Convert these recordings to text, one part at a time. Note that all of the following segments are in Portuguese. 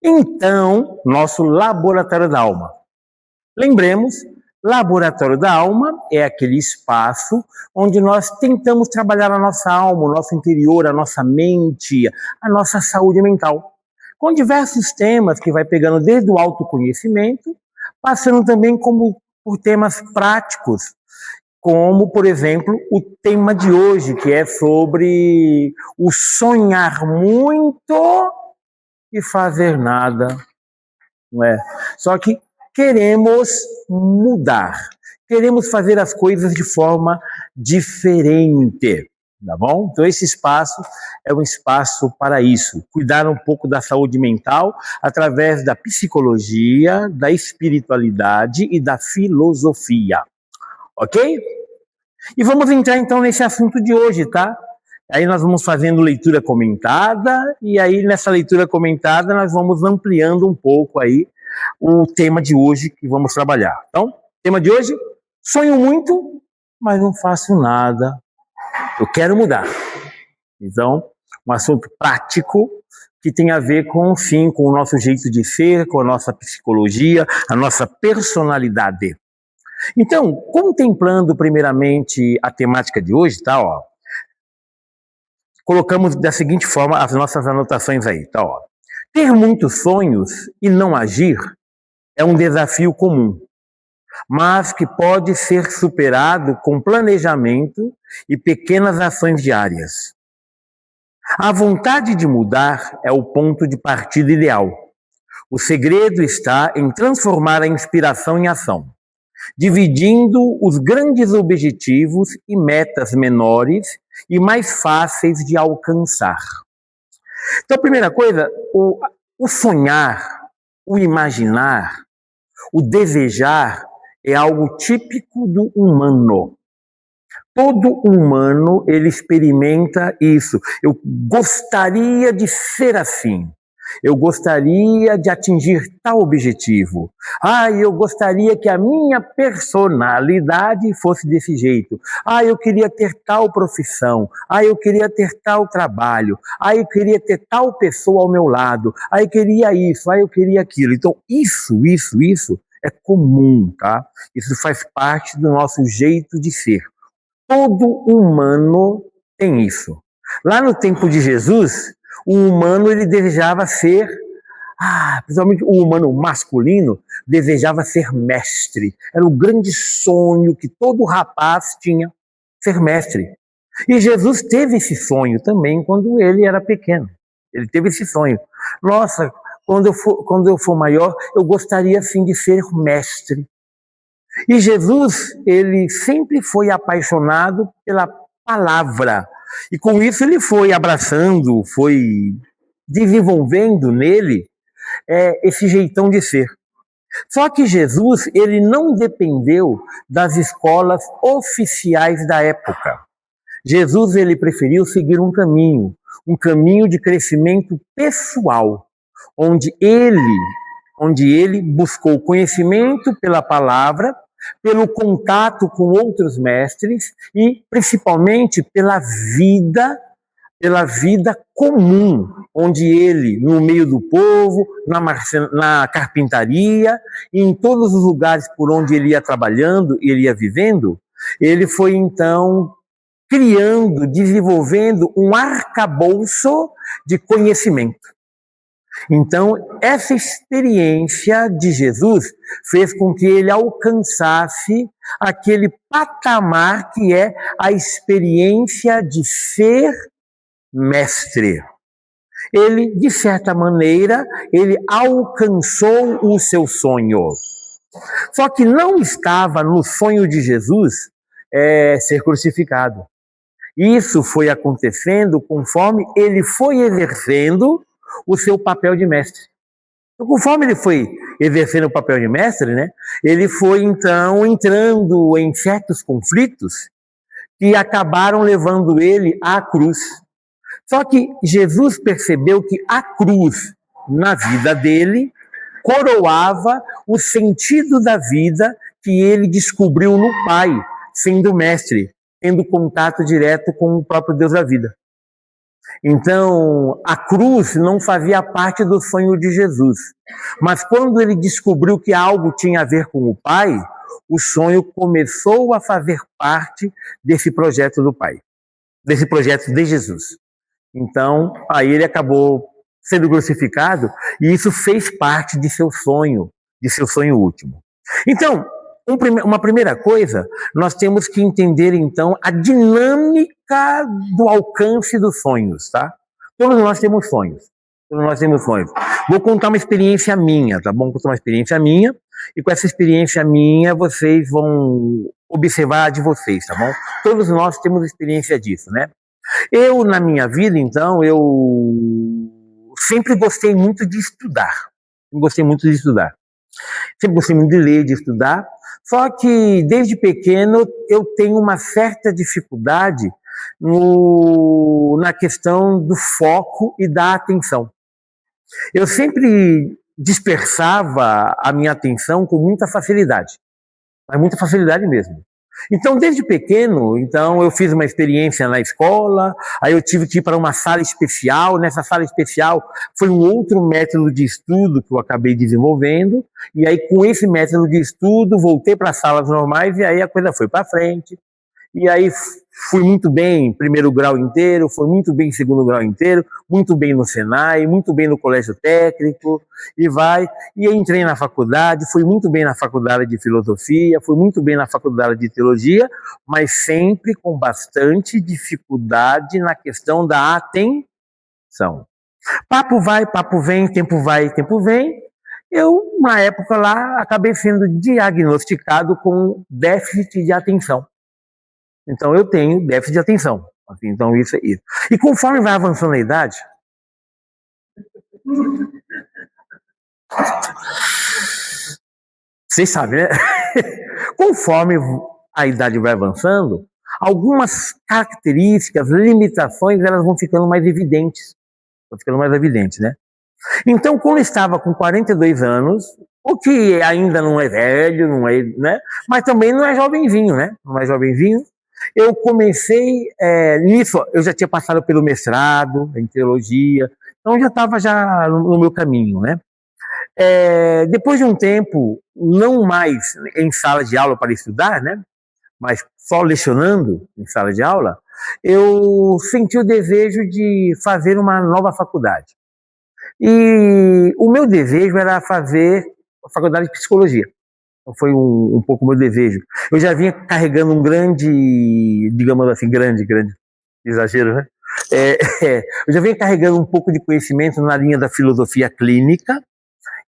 Então, nosso laboratório da alma. Lembremos, laboratório da alma é aquele espaço onde nós tentamos trabalhar a nossa alma, o nosso interior, a nossa mente, a nossa saúde mental, com diversos temas que vai pegando desde o autoconhecimento, passando também por temas práticos, como, por exemplo, o tema de hoje, que é sobre o sonhar muito e fazer nada, não é? Só que queremos mudar, queremos fazer as coisas de forma diferente, tá bom? Então esse espaço é um espaço para isso, cuidar um pouco da saúde mental através da psicologia, da espiritualidade e da filosofia, ok? E vamos entrar então nesse assunto de hoje, tá? Aí nós vamos fazendo leitura comentada, e aí nessa leitura comentada nós vamos ampliando um pouco aí o tema de hoje que vamos trabalhar. Então, tema de hoje, sonho muito, mas não faço nada. Eu quero mudar. Então, um assunto prático que tem a ver com, sim, com o nosso jeito de ser, com a nossa psicologia, a nossa personalidade. Então, contemplando primeiramente a temática de hoje, tá, ó, colocamos da seguinte forma as nossas anotações aí, tá, ó. Ter muitos sonhos e não agir é um desafio comum, mas que pode ser superado com planejamento e pequenas ações diárias. A vontade de mudar é o ponto de partida ideal. O segredo está em transformar a inspiração em ação, dividindo os grandes objetivos e metas menores e mais fáceis de alcançar. Então, a primeira coisa, o sonhar, o imaginar, o desejar é algo típico do humano. Todo humano, ele experimenta isso. Eu gostaria de ser assim. Eu gostaria de atingir tal objetivo. Eu gostaria que a minha personalidade fosse desse jeito. Eu queria ter tal profissão. Eu queria ter tal trabalho. Eu queria ter tal pessoa ao meu lado. Eu queria isso. Eu queria aquilo. Então, isso é comum, tá? Isso faz parte do nosso jeito de ser. Todo humano tem isso. Lá no tempo de Jesus, o humano ele desejava ser, principalmente o humano masculino, desejava ser mestre. Era o grande sonho que todo rapaz tinha, ser mestre. E Jesus teve esse sonho também quando ele era pequeno. Ele teve esse sonho. Nossa, quando eu for maior, eu gostaria sim de ser mestre. E Jesus, ele sempre foi apaixonado pela palavra. E com isso ele foi abraçando, foi desenvolvendo nele esse jeitão de ser. Só que Jesus, ele não dependeu das escolas oficiais da época. Jesus, ele preferiu seguir um caminho de crescimento pessoal, onde ele buscou conhecimento pela palavra, pelo contato com outros mestres e principalmente pela vida comum, onde ele, no meio do povo, na carpintaria, e em todos os lugares por onde ele ia trabalhando, ele ia vivendo, ele foi então criando, desenvolvendo um arcabouço de conhecimento. Então, essa experiência de Jesus fez com que ele alcançasse aquele patamar que é a experiência de ser mestre. Ele, de certa maneira, ele alcançou o seu sonho. Só que não estava no sonho de Jesus ser crucificado. Isso foi acontecendo conforme ele foi exercendo o seu papel de mestre. Então, conforme ele foi exercendo o papel de mestre, né, ele foi então entrando em certos conflitos que acabaram levando ele à cruz. Só que Jesus percebeu que a cruz, na vida dele, coroava o sentido da vida que ele descobriu no Pai, sendo mestre, tendo contato direto com o próprio Deus da vida. Então, a cruz não fazia parte do sonho de Jesus. Mas quando ele descobriu que algo tinha a ver com o Pai, o sonho começou a fazer parte desse projeto do Pai, desse projeto de Jesus. Então, aí ele acabou sendo crucificado e isso fez parte de seu sonho último. Então, uma primeira coisa, nós temos que entender então a dinâmica do alcance dos sonhos, tá? Todos nós temos sonhos. Todos nós temos sonhos. Vou contar uma experiência minha, tá bom? Vou contar uma experiência minha e com essa experiência minha vocês vão observar a de vocês, tá bom? Todos nós temos experiência disso, né? Eu, na minha vida, então, eu sempre gostei muito de estudar. Gostei muito de estudar. Sempre gostei muito de ler, de estudar. Só que, desde pequeno, eu tenho uma certa dificuldade na questão do foco e da atenção. Eu sempre dispersava a minha atenção com muita facilidade. Mas muita facilidade mesmo. Então, desde pequeno, então eu fiz uma experiência na escola, aí eu tive que ir para uma sala especial. Nessa sala especial foi um outro método de estudo que eu acabei desenvolvendo, e aí com esse método de estudo voltei para as salas normais e aí a coisa foi para frente. E aí fui muito bem em primeiro grau inteiro, fui muito bem em segundo grau inteiro, muito bem no Senai, muito bem no colégio técnico, e entrei na faculdade, fui muito bem na faculdade de filosofia, fui muito bem na faculdade de teologia, mas sempre com bastante dificuldade na questão da atenção. Papo vai, papo vem, tempo vai, tempo vem. Eu, na época lá, acabei sendo diagnosticado com déficit de atenção. Então, eu tenho déficit de atenção. Assim, então, isso é isso. E conforme vai avançando a idade, vocês sabem, né? Conforme a idade vai avançando, algumas características, limitações, elas vão ficando mais evidentes. Né? Então, quando eu estava com 42 anos, o que ainda não é velho, não é, né? Mas também não é jovenzinho, né? Não é jovenzinho. Eu comecei nisso, eu já tinha passado pelo mestrado em teologia, então já estava já no meu caminho, né? Depois de um tempo, não mais em sala de aula para estudar, né? Mas só lecionando em sala de aula, eu senti o desejo de fazer uma nova faculdade. E o meu desejo era fazer a faculdade de psicologia. Foi um pouco o meu desejo. Eu já vinha carregando um grande, digamos assim, grande, exagero, né? Eu já vinha carregando um pouco de conhecimento na linha da filosofia clínica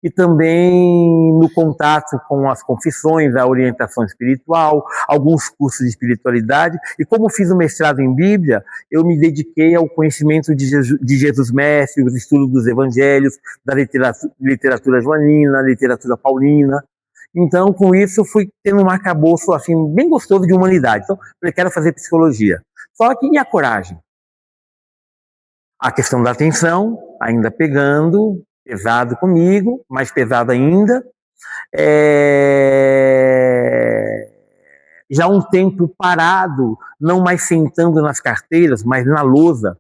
e também no contato com as confissões, a orientação espiritual, alguns cursos de espiritualidade. E como fiz o mestrado em Bíblia, eu me dediquei ao conhecimento de Jesus Mestre, os estudos dos evangelhos, da literatura joanina, literatura paulina. Então, com isso, fui tendo um arcabouço assim, bem gostoso de humanidade. Então, eu quero fazer psicologia. Só que, e a coragem? A questão da atenção, ainda pegando, pesado comigo, mais pesado ainda. Já um tempo parado, não mais sentando nas carteiras, mas na lousa,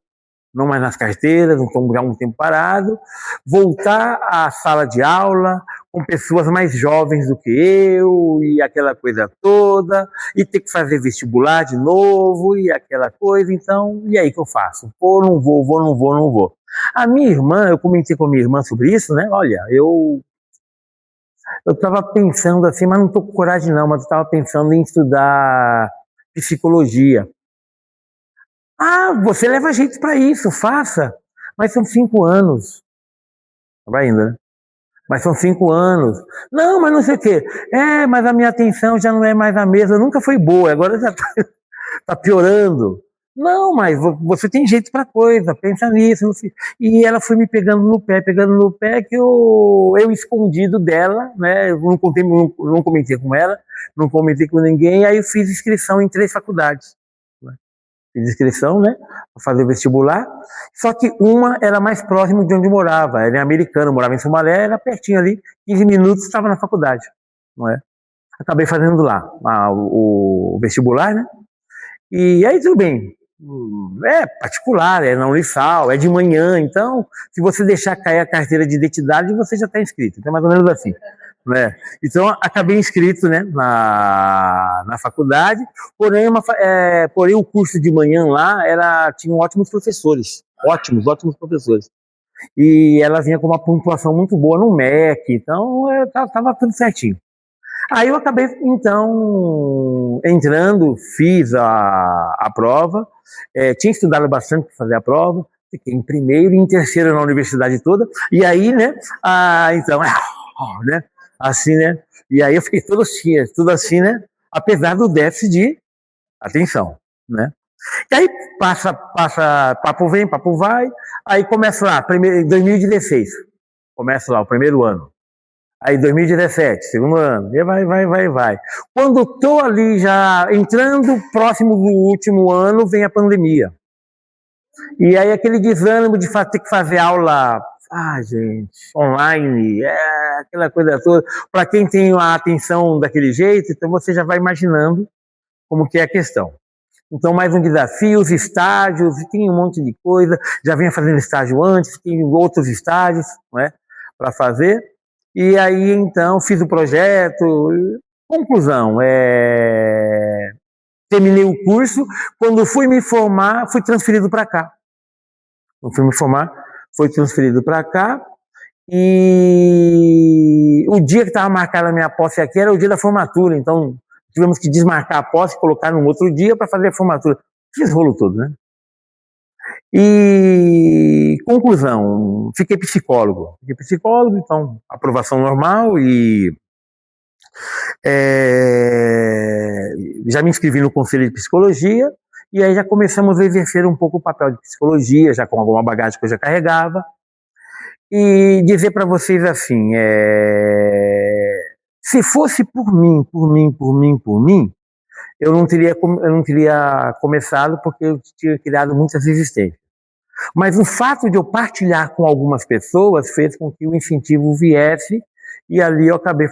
não mais nas carteiras, então já um tempo parado, voltar à sala de aula com pessoas mais jovens do que eu, e aquela coisa toda, e ter que fazer vestibular de novo, e aquela coisa, então, e aí que eu faço? Vou, não vou, vou, não vou, não vou. A minha irmã, eu comentei com a minha irmã sobre isso, né? Olha, eu estava pensando assim, mas não estou com coragem não, mas eu estava pensando em estudar psicologia. Ah, você leva jeito para isso, faça. Mas são 5 anos. Vai ainda, né? Mas são 5 anos. Não, mas não sei o quê. Mas a minha atenção já não é mais a mesma. Nunca foi boa, agora já tá piorando. Não, mas você tem jeito para coisa, pensa nisso. E ela foi me pegando no pé, que eu escondido dela, né? Eu não comentei com ela, não comentei com ninguém. Aí eu fiz inscrição em 3 faculdades. Fiz inscrição, né, para fazer o vestibular, só que uma era mais próximo de onde eu morava, era em Americana, eu morava em Sumaré, era pertinho ali, 15 minutos estava na faculdade, não é? Acabei fazendo lá o vestibular, né, e aí tudo bem, é particular, é na Unisal, é de manhã, então, se você deixar cair a carteira de identidade, você já está inscrito, então é mais ou menos assim, né? Então, acabei inscrito, né, na faculdade, porém o curso de manhã lá tinha ótimos professores, ótimos professores, e ela vinha com uma pontuação muito boa no MEC, então estava tudo certinho. Aí eu acabei, então, entrando, fiz a prova, tinha estudado bastante para fazer a prova, fiquei em primeiro e em terceiro na universidade toda, e aí, né, então, né, assim, né, e aí eu fiquei tudo assim, né, apesar do déficit de atenção, né. E aí passa, papo vem, papo vai, aí começa lá, 2016, começa lá o primeiro ano. Aí 2017, segundo ano, e vai. Quando estou ali já entrando próximo do último ano, vem a pandemia. E aí aquele desânimo de ter que fazer aula, gente, online, aquela coisa toda. Para quem tem a atenção daquele jeito, então você já vai imaginando como que é a questão. Então, mais um desafio, os estágios, tem um monte de coisa. Já vinha fazendo estágio antes, tem outros estágios, não é, para fazer. E aí, então, fiz o projeto. Conclusão, terminei o curso. Quando fui me formar, fui transferido para cá. Quando fui me formar, fui transferido para cá. E o dia que estava marcada a minha posse aqui era o dia da formatura. Então, tivemos que desmarcar a posse, colocar num outro dia para fazer a formatura. Fiz rolo todo, né? E conclusão, fiquei psicólogo, então aprovação normal e já me inscrevi no Conselho de Psicologia e aí já começamos a exercer um pouco o papel de psicologia, já com alguma bagagem que eu já carregava, e dizer para vocês assim, se fosse por mim, eu não teria começado porque eu tinha criado muitas resistências. Mas o fato de eu partilhar com algumas pessoas fez com que o incentivo viesse e ali eu acabei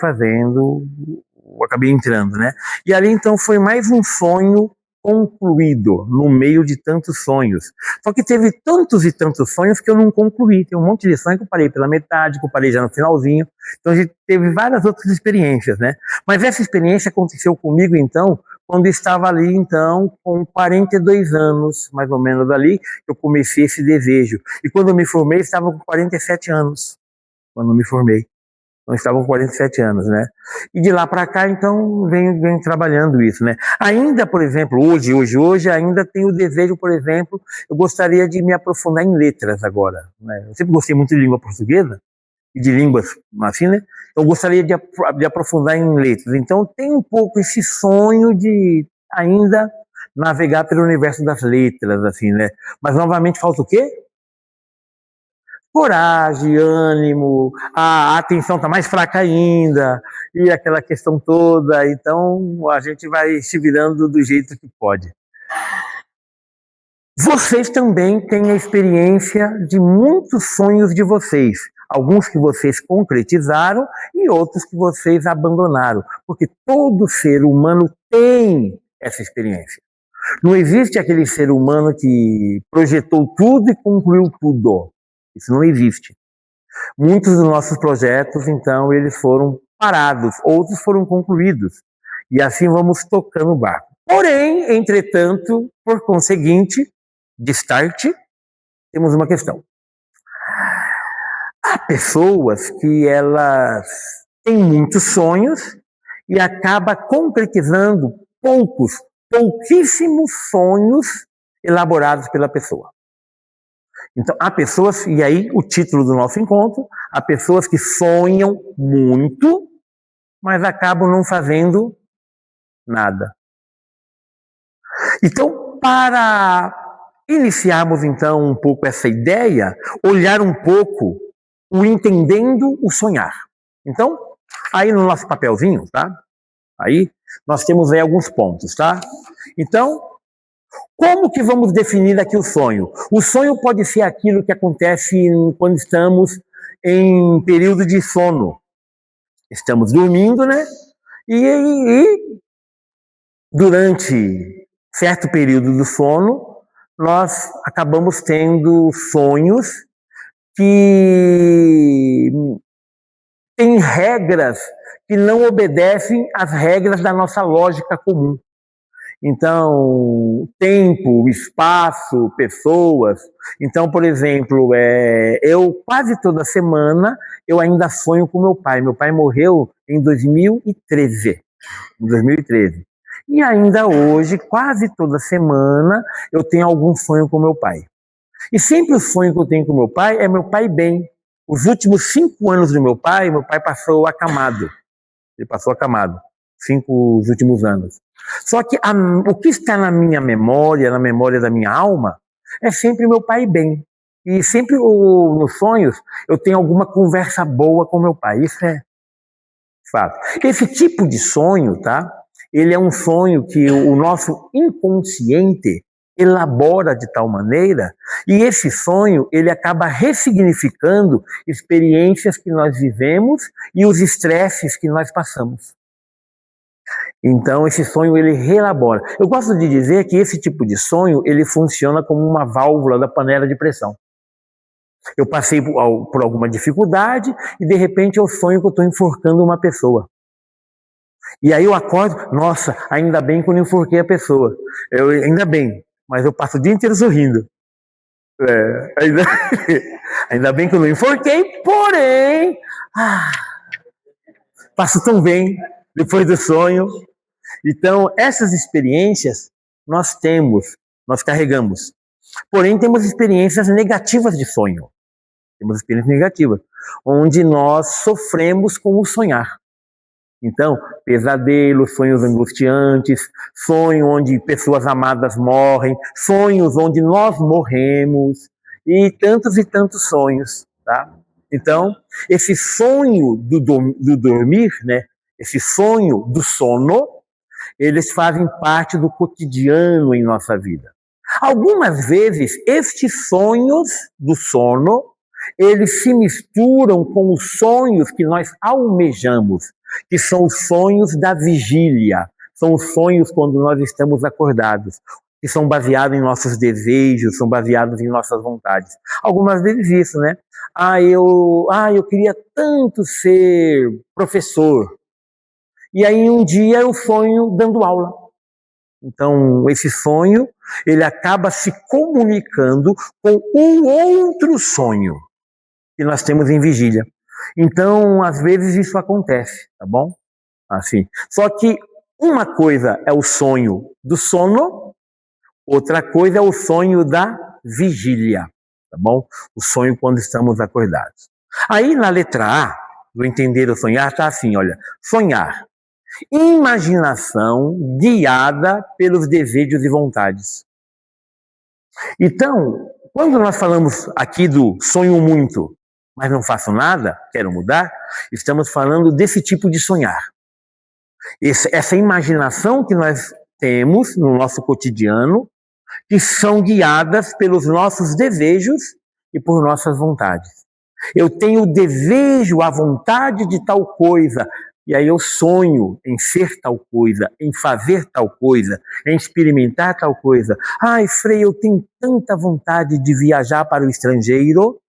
entrando, né? E ali então foi mais um sonho concluído no meio de tantos sonhos. Só que teve tantos e tantos sonhos que eu não concluí. Tem um monte de sonho que eu parei pela metade, que eu parei já no finalzinho. Então a gente teve várias outras experiências, né? Mas essa experiência aconteceu comigo então quando estava ali, então, com 42 anos, mais ou menos ali, eu comecei esse desejo. E quando eu me formei, estava com 47 anos. Quando eu me formei. Então, estava com 47 anos, né? E de lá para cá, então, venho trabalhando isso, né? Ainda, por exemplo, hoje, ainda tenho o desejo, por exemplo, eu gostaria de me aprofundar em letras agora, né? Eu sempre gostei muito de língua portuguesa, e de línguas, assim, né? Eu gostaria de aprofundar em letras. Então, tem um pouco esse sonho de ainda navegar pelo universo das letras, assim, né? Mas, novamente, falta o quê? Coragem, ânimo, a atenção está mais fraca ainda, e aquela questão toda. Então, a gente vai se virando do jeito que pode. Vocês também têm a experiência de muitos sonhos de vocês. Alguns que vocês concretizaram e outros que vocês abandonaram. Porque todo ser humano tem essa experiência. Não existe aquele ser humano que projetou tudo e concluiu tudo. Isso não existe. Muitos dos nossos projetos, então, eles foram parados, outros foram concluídos. E assim vamos tocando o barco. Porém, entretanto, por conseguinte, de start, temos uma questão. Há pessoas que elas têm muitos sonhos e acaba concretizando pouquíssimos sonhos elaborados pela pessoa. Então, há pessoas, e aí o título do nosso encontro, há pessoas que sonham muito, mas acabam não fazendo nada. Então, para iniciarmos então um pouco essa ideia, olhar um pouco o entendendo o sonhar. Então, aí no nosso papelzinho, tá? Aí nós temos aí alguns pontos, tá? Então, como que vamos definir aqui o sonho? O sonho pode ser aquilo que acontece quando estamos em período de sono. Estamos dormindo, né? E durante certo período do sono, nós acabamos tendo sonhos que têm regras que não obedecem às regras da nossa lógica comum. Então, tempo, espaço, pessoas. Então, por exemplo, eu quase toda semana eu ainda sonho com meu pai. Meu pai morreu em 2013. E ainda hoje, quase toda semana, eu tenho algum sonho com meu pai. E sempre o sonho que eu tenho com meu pai é meu pai bem. Os últimos 5 anos do meu pai passou acamado. Ele passou acamado. Os últimos anos. Só que o que está na minha memória, na memória da minha alma, é sempre meu pai bem. E sempre nos sonhos eu tenho alguma conversa boa com meu pai. Isso é fato. Esse tipo de sonho, tá? Ele é um sonho que o nosso inconsciente elabora de tal maneira, e esse sonho ele acaba ressignificando experiências que nós vivemos e os estresses que nós passamos. Então esse sonho ele reelabora. Eu gosto de dizer que esse tipo de sonho ele funciona como uma válvula da panela de pressão. Eu passei por alguma dificuldade e de repente eu sonho que eu estou enforcando uma pessoa. E aí eu acordo, nossa, ainda bem que eu não enforquei a pessoa. Ainda bem, mas eu passo o dia inteiro sorrindo. Ainda bem que eu não enforquei, porém, passo tão bem depois do sonho. Então, essas experiências nós carregamos. Porém, temos experiências negativas de sonho. Temos experiências negativas, onde nós sofremos com o sonhar. Então, pesadelos, sonhos angustiantes, sonho onde pessoas amadas morrem, sonhos onde nós morremos, e tantos sonhos, tá? Então, esse sonho do dormir, né? Esse sonho do sono, eles fazem parte do cotidiano em nossa vida. Algumas vezes, estes sonhos do sono, eles se misturam com os sonhos que nós almejamos, que são os sonhos da vigília, são os sonhos quando nós estamos acordados, que são baseados em nossos desejos, são baseados em nossas vontades. Algumas vezes isso, né? Eu queria tanto ser professor. E aí um dia eu sonho dando aula. Então esse sonho, ele acaba se comunicando com um outro sonho que nós temos em vigília. Então, às vezes isso acontece, tá bom? Assim. Só que uma coisa é o sonho do sono, outra coisa é o sonho da vigília, tá bom? O sonho quando estamos acordados. Aí na letra A, do entender o sonhar, tá assim, olha, sonhar. Imaginação guiada pelos desejos e vontades. Então, quando nós falamos aqui do sonho muito, mas não faço nada, quero mudar, estamos falando desse tipo de sonhar. Essa imaginação que nós temos no nosso cotidiano, que são guiadas pelos nossos desejos e por nossas vontades. Eu tenho o desejo, a vontade de tal coisa, e aí eu sonho em ser tal coisa, em fazer tal coisa, em experimentar tal coisa. Ai, Frei, eu tenho tanta vontade de viajar para o estrangeiro,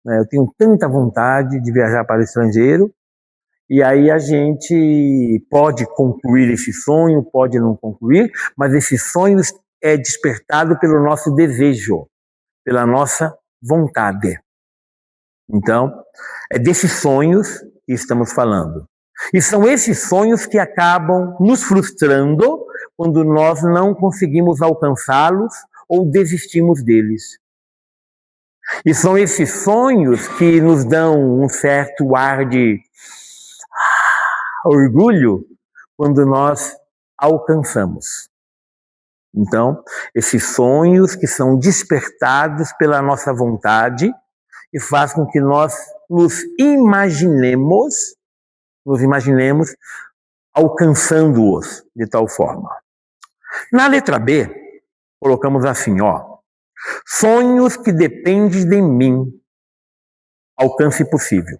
eu tenho tanta vontade de viajar para o estrangeiro, e aí a gente pode concluir esse sonho, pode não concluir, mas esse sonho é despertado pelo nosso desejo, pela nossa vontade. Então, é desses sonhos que estamos falando. E são esses sonhos que acabam nos frustrando quando nós não conseguimos alcançá-los ou desistimos deles. E são esses sonhos que nos dão um certo ar de orgulho quando nós alcançamos. Então, esses sonhos que são despertados pela nossa vontade e faz com que nós nos imaginemos alcançando-os de tal forma. Na letra B, colocamos assim, sonhos que dependem de mim, alcance possível.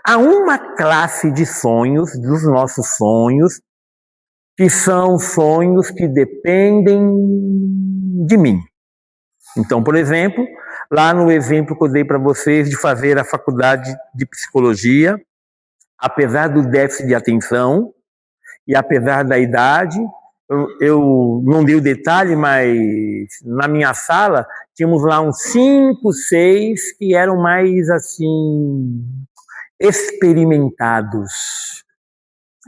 Há uma classe de sonhos, dos nossos sonhos, que são sonhos que dependem de mim. Então, por exemplo, lá no exemplo que eu dei para vocês de fazer a faculdade de psicologia, apesar do déficit de atenção e apesar da idade, eu não dei o detalhe, mas na minha sala tínhamos lá uns 5, 6 que eram mais assim experimentados.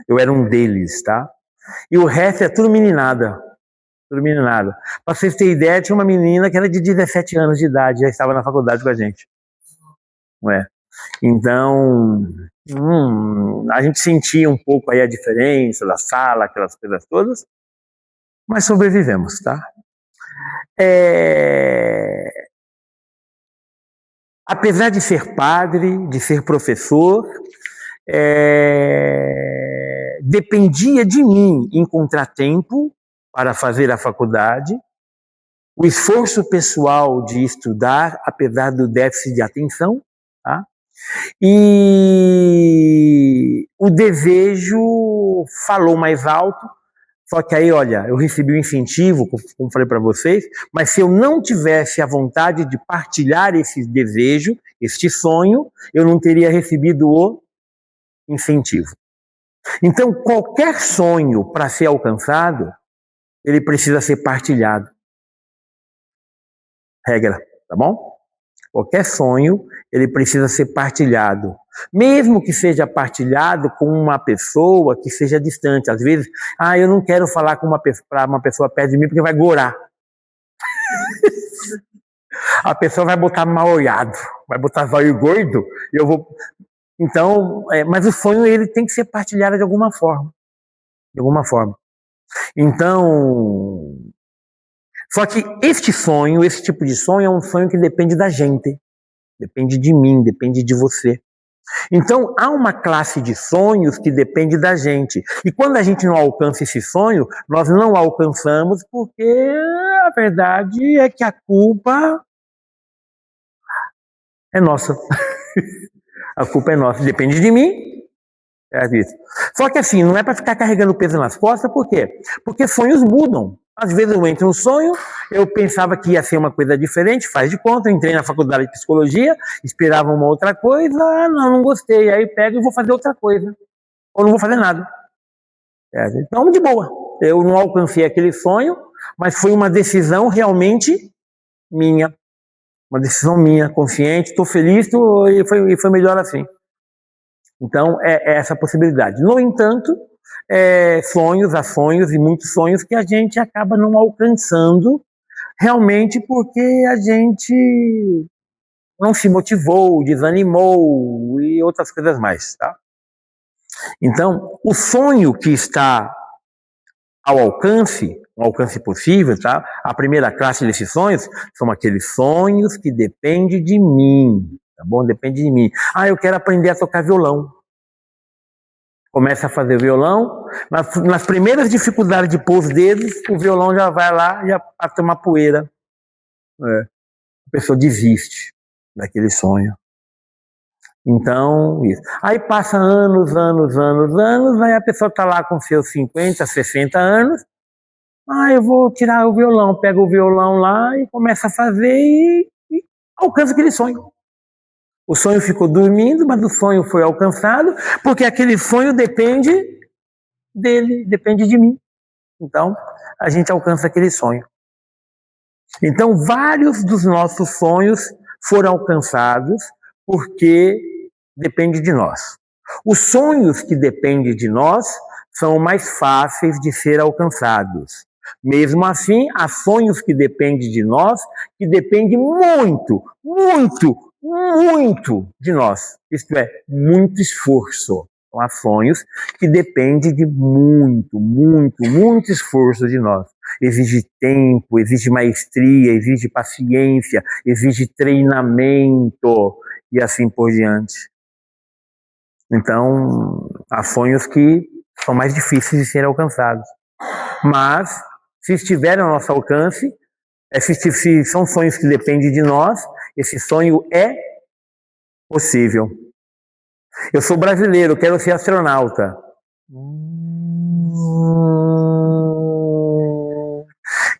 Eu era um deles, tá? E o resto é tudo meninada. Tudo meninada. Pra vocês terem ideia, tinha uma menina que era de 17 anos de idade, já estava na faculdade com a gente. Não é? Então, a gente sentia um pouco aí a diferença da sala, aquelas coisas todas, mas sobrevivemos, tá? Apesar de ser padre, de ser professor, dependia de mim encontrar tempo para fazer a faculdade, o esforço pessoal de estudar, apesar do déficit de atenção, tá? E o desejo falou mais alto, só que aí, olha, eu recebi o incentivo, como falei para vocês, mas se eu não tivesse a vontade de partilhar esse desejo, este sonho, eu não teria recebido o incentivo. Então, qualquer sonho para ser alcançado, ele precisa ser partilhado. Regra, tá bom? Qualquer sonho, ele precisa ser partilhado. Mesmo que seja partilhado com uma pessoa que seja distante. Às vezes, eu não quero falar com uma pessoa perto de mim porque vai gorar. A pessoa vai botar mal olhado, vai botar zóio gordo, e eu vou... Então, mas o sonho, ele tem que ser partilhado de alguma forma. De alguma forma. Então... Só que este sonho, esse tipo de sonho, é um sonho que depende da gente. Depende de mim, depende de você. Então, há uma classe de sonhos que depende da gente. E quando a gente não alcança esse sonho, nós não alcançamos porque a verdade é que a culpa é nossa. A culpa é nossa. Depende de mim. É isso. Só que assim, não é para ficar carregando peso nas costas, por quê? Porque sonhos mudam. Às vezes eu entro no sonho, eu pensava que ia ser uma coisa diferente, faz de conta, eu entrei na faculdade de psicologia, esperava uma outra coisa, não gostei, aí pego e vou fazer outra coisa, ou não vou fazer nada. Então, de boa, eu não alcancei aquele sonho, mas foi uma decisão realmente minha, uma decisão minha, consciente, estou feliz e foi melhor assim. Então, é essa possibilidade. No entanto, há sonhos e muitos sonhos que a gente acaba não alcançando realmente porque a gente não se motivou, desanimou e outras coisas mais, tá? Então, o sonho que está ao alcance, um alcance possível, tá? A primeira classe desses sonhos são aqueles sonhos que dependem de mim, tá bom? Depende de mim. Eu quero aprender a tocar violão. Começa a fazer violão, nas primeiras dificuldades de pôr os dedos, o violão já vai lá, já passa uma poeira. A pessoa desiste daquele sonho. Então, isso. Aí passa anos, aí a pessoa está lá com seus 50, 60 anos, eu vou tirar o violão, pega o violão lá e começa a fazer e alcança aquele sonho. O sonho ficou dormindo, mas o sonho foi alcançado, porque aquele sonho depende dele, depende de mim. Então, a gente alcança aquele sonho. Então, vários dos nossos sonhos foram alcançados porque depende de nós. Os sonhos que dependem de nós são mais fáceis de ser alcançados. Mesmo assim, há sonhos que dependem de nós, que dependem muito, muito, muito de nós. Isto é, muito esforço. Então, há sonhos que dependem de muito, muito, muito esforço de nós. Exige tempo, exige maestria, exige paciência, exige treinamento e assim por diante. Então, há sonhos que são mais difíceis de serem alcançados. Mas, se estiverem ao nosso alcance, se são sonhos que dependem de nós, esse sonho é possível. Eu sou brasileiro, quero ser astronauta.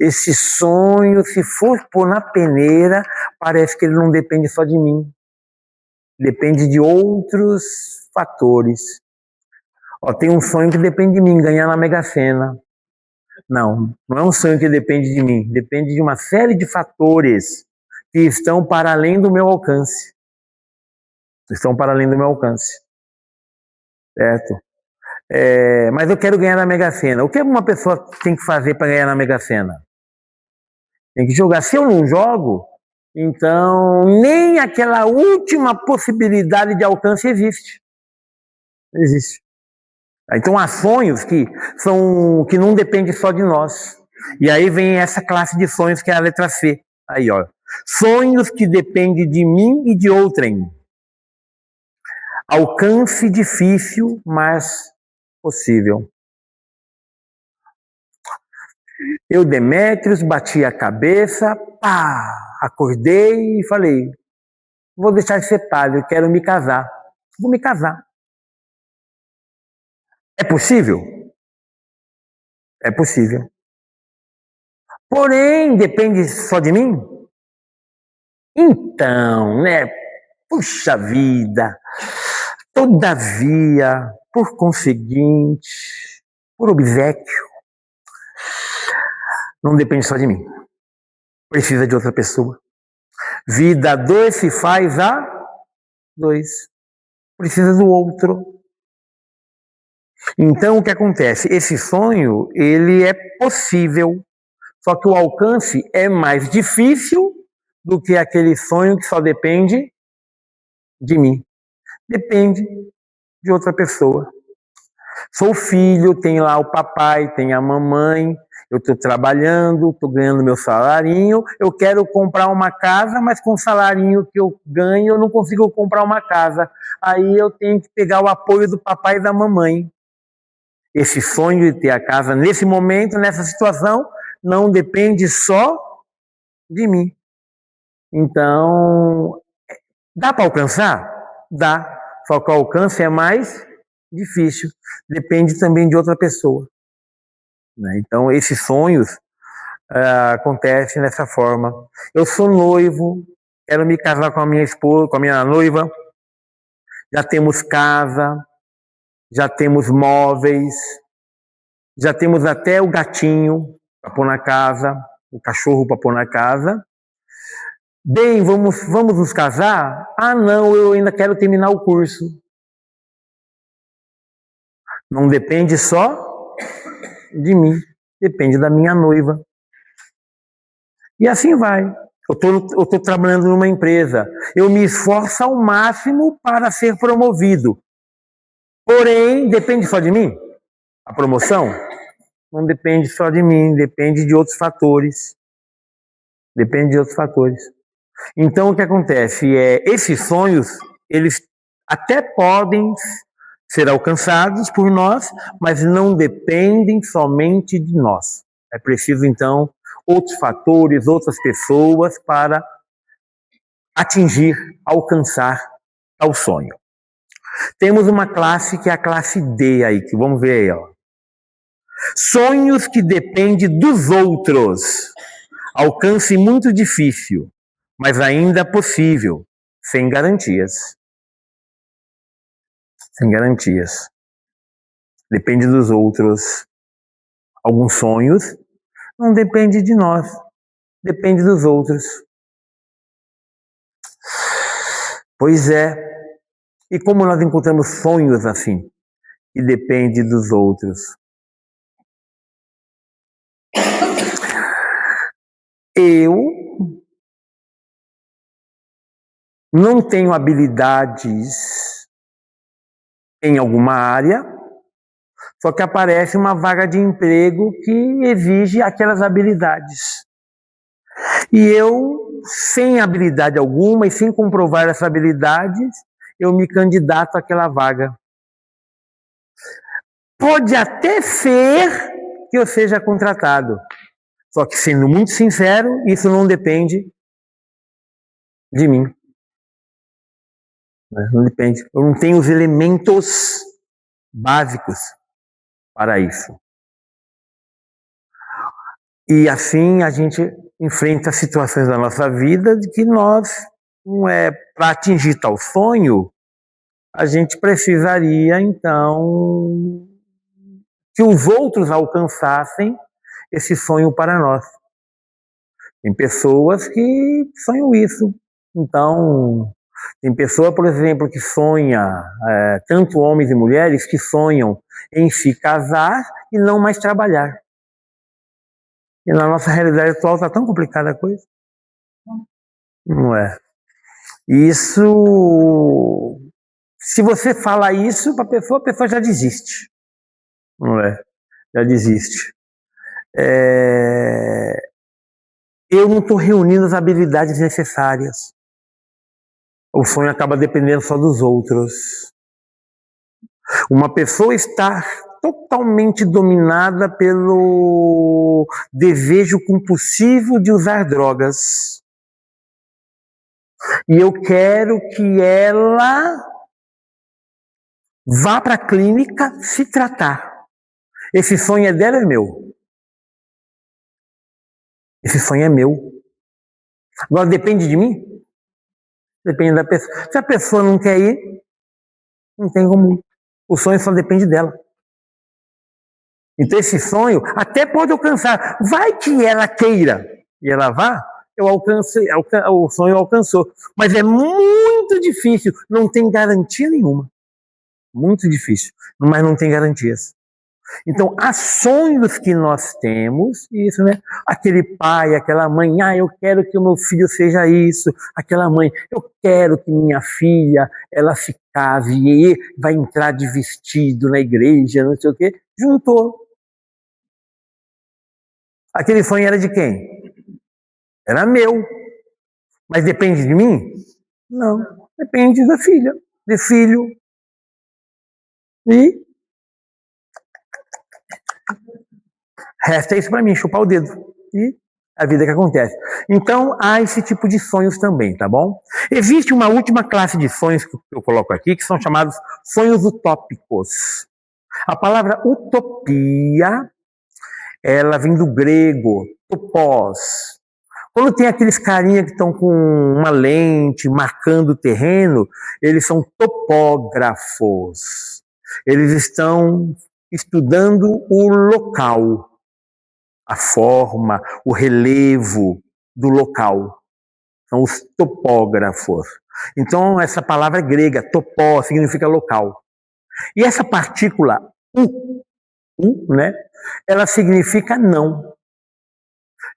Esse sonho, se for pôr na peneira, parece que ele não depende só de mim. Depende de outros fatores. Tem um sonho que depende de mim, ganhar na Mega Sena. Não é um sonho que depende de mim. Depende de uma série de fatores que estão para além do meu alcance. Estão para além do meu alcance. Certo? Mas eu quero ganhar na Mega Sena. O que uma pessoa tem que fazer para ganhar na Mega Sena? Tem que jogar. Se eu não jogo, então nem aquela última possibilidade de alcance existe. Não existe. Então há sonhos que não dependem só de nós. E aí vem essa classe de sonhos que é a letra C. Aí, ó. Sonhos que dependem de mim e de outrem. Alcance difícil, mas possível. Eu, Demétrios, bati a cabeça, acordei e falei, vou deixar de ser padre, eu quero me casar. Vou me casar. É possível? É possível. Porém, depende só de mim? Então, né? Puxa vida! Todavia, por conseguinte, por obséquio, não depende só de mim. Precisa de outra pessoa. Vida dois se faz a dois. Precisa do outro. Então, o que acontece? Esse sonho, ele é possível, só que o alcance é mais difícil do que aquele sonho que só depende de mim. Depende de outra pessoa. Sou filho, tem lá o papai, tem a mamãe, eu estou trabalhando, estou ganhando meu salarinho, eu quero comprar uma casa, mas com o salarinho que eu ganho eu não consigo comprar uma casa. Aí eu tenho que pegar o apoio do papai e da mamãe. Esse sonho de ter a casa nesse momento, nessa situação, não depende só de mim. Então, dá para alcançar? Dá. Só que o alcance é mais difícil. Depende também de outra pessoa. Então, esses sonhos acontecem dessa forma. Eu sou noivo, quero me casar com a minha esposa, com a minha noiva. Já temos casa, já temos móveis, já temos até o gatinho para pôr na casa, o cachorro para pôr na casa. Bem, vamos nos casar? Ah, não, eu ainda quero terminar o curso. Não depende só de mim, depende da minha noiva. E assim vai. Eu estou trabalhando numa empresa, eu me esforço ao máximo para ser promovido. Porém, depende só de mim? A promoção? Não depende só de mim, depende de outros fatores. Depende de outros fatores. Então, o que acontece esses sonhos, eles até podem ser alcançados por nós, mas não dependem somente de nós. É preciso, então, outros fatores, outras pessoas para atingir, alcançar ao sonho. Temos uma classe que é a classe D aí, que vamos ver aí, ó. Sonhos que dependem dos outros. Alcance muito difícil, mas ainda possível, sem garantias. Sem garantias. Depende dos outros. Alguns sonhos não depende de nós, depende dos outros. Pois é. E como nós encontramos sonhos assim, que depende dos outros? Eu não tenho habilidades em alguma área, só que aparece uma vaga de emprego que exige aquelas habilidades. E eu, sem habilidade alguma e sem comprovar essas habilidades, eu me candidato àquela vaga. Pode até ser que eu seja contratado, só que, sendo muito sincero, isso não depende de mim. Não depende. Eu não tenho os elementos básicos para isso. E assim a gente enfrenta situações da nossa vida de que nós, para atingir tal sonho, a gente precisaria, então, que os outros alcançassem esse sonho para nós. Tem pessoas que sonham isso. Então, tem pessoa, por exemplo, que sonha, tanto homens e mulheres, que sonham em se casar e não mais trabalhar. E na nossa realidade atual está tão complicada a coisa. Não é? Isso, se você falar isso para a pessoa já desiste. Não é? Já desiste. Eu não estou reunindo as habilidades necessárias. O sonho acaba dependendo só dos outros. Uma pessoa está totalmente dominada pelo desejo compulsivo de usar drogas. E eu quero que ela vá para a clínica se tratar. Esse sonho é dela, é meu. Esse sonho é meu. Agora depende de mim? Depende da pessoa. Se a pessoa não quer ir, não tem como ir. O sonho só depende dela. Então esse sonho até pode alcançar. Vai que ela queira e ela vá, o sonho alcançou. Mas é muito difícil, não tem garantia nenhuma. Muito difícil, mas não tem garantias. Então, há sonhos que nós temos, isso, né? Aquele pai, aquela mãe, eu quero que o meu filho seja isso. Aquela mãe, eu quero que minha filha, ela se case e vai entrar de vestido na igreja, não sei o quê. Juntou. Aquele sonho era de quem? Era meu. Mas depende de mim? Não. Depende da filha, do filho. E resta isso para mim, chupar o dedo. E a vida que acontece. Então, há esse tipo de sonhos também, tá bom? Existe uma última classe de sonhos que eu coloco aqui, que são chamados sonhos utópicos. A palavra utopia, ela vem do grego, topos. Quando tem aqueles carinha que estão com uma lente marcando o terreno, eles são topógrafos. Eles estão estudando o local, a forma, o relevo do local. São os topógrafos. Então, essa palavra é grega, topó, significa local. E essa partícula né, ela significa não.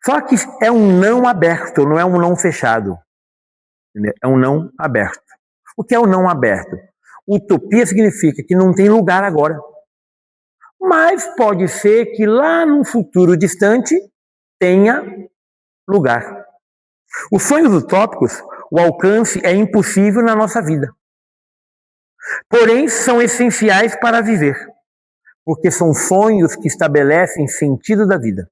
Só que é um não aberto, não é um não fechado. Entendeu? É um não aberto. O que é o não aberto? Utopia significa que não tem lugar agora. Mas pode ser que lá num futuro distante tenha lugar. Os sonhos utópicos, o alcance é impossível na nossa vida. Porém, são essenciais para viver. Porque são sonhos que estabelecem sentido da vida.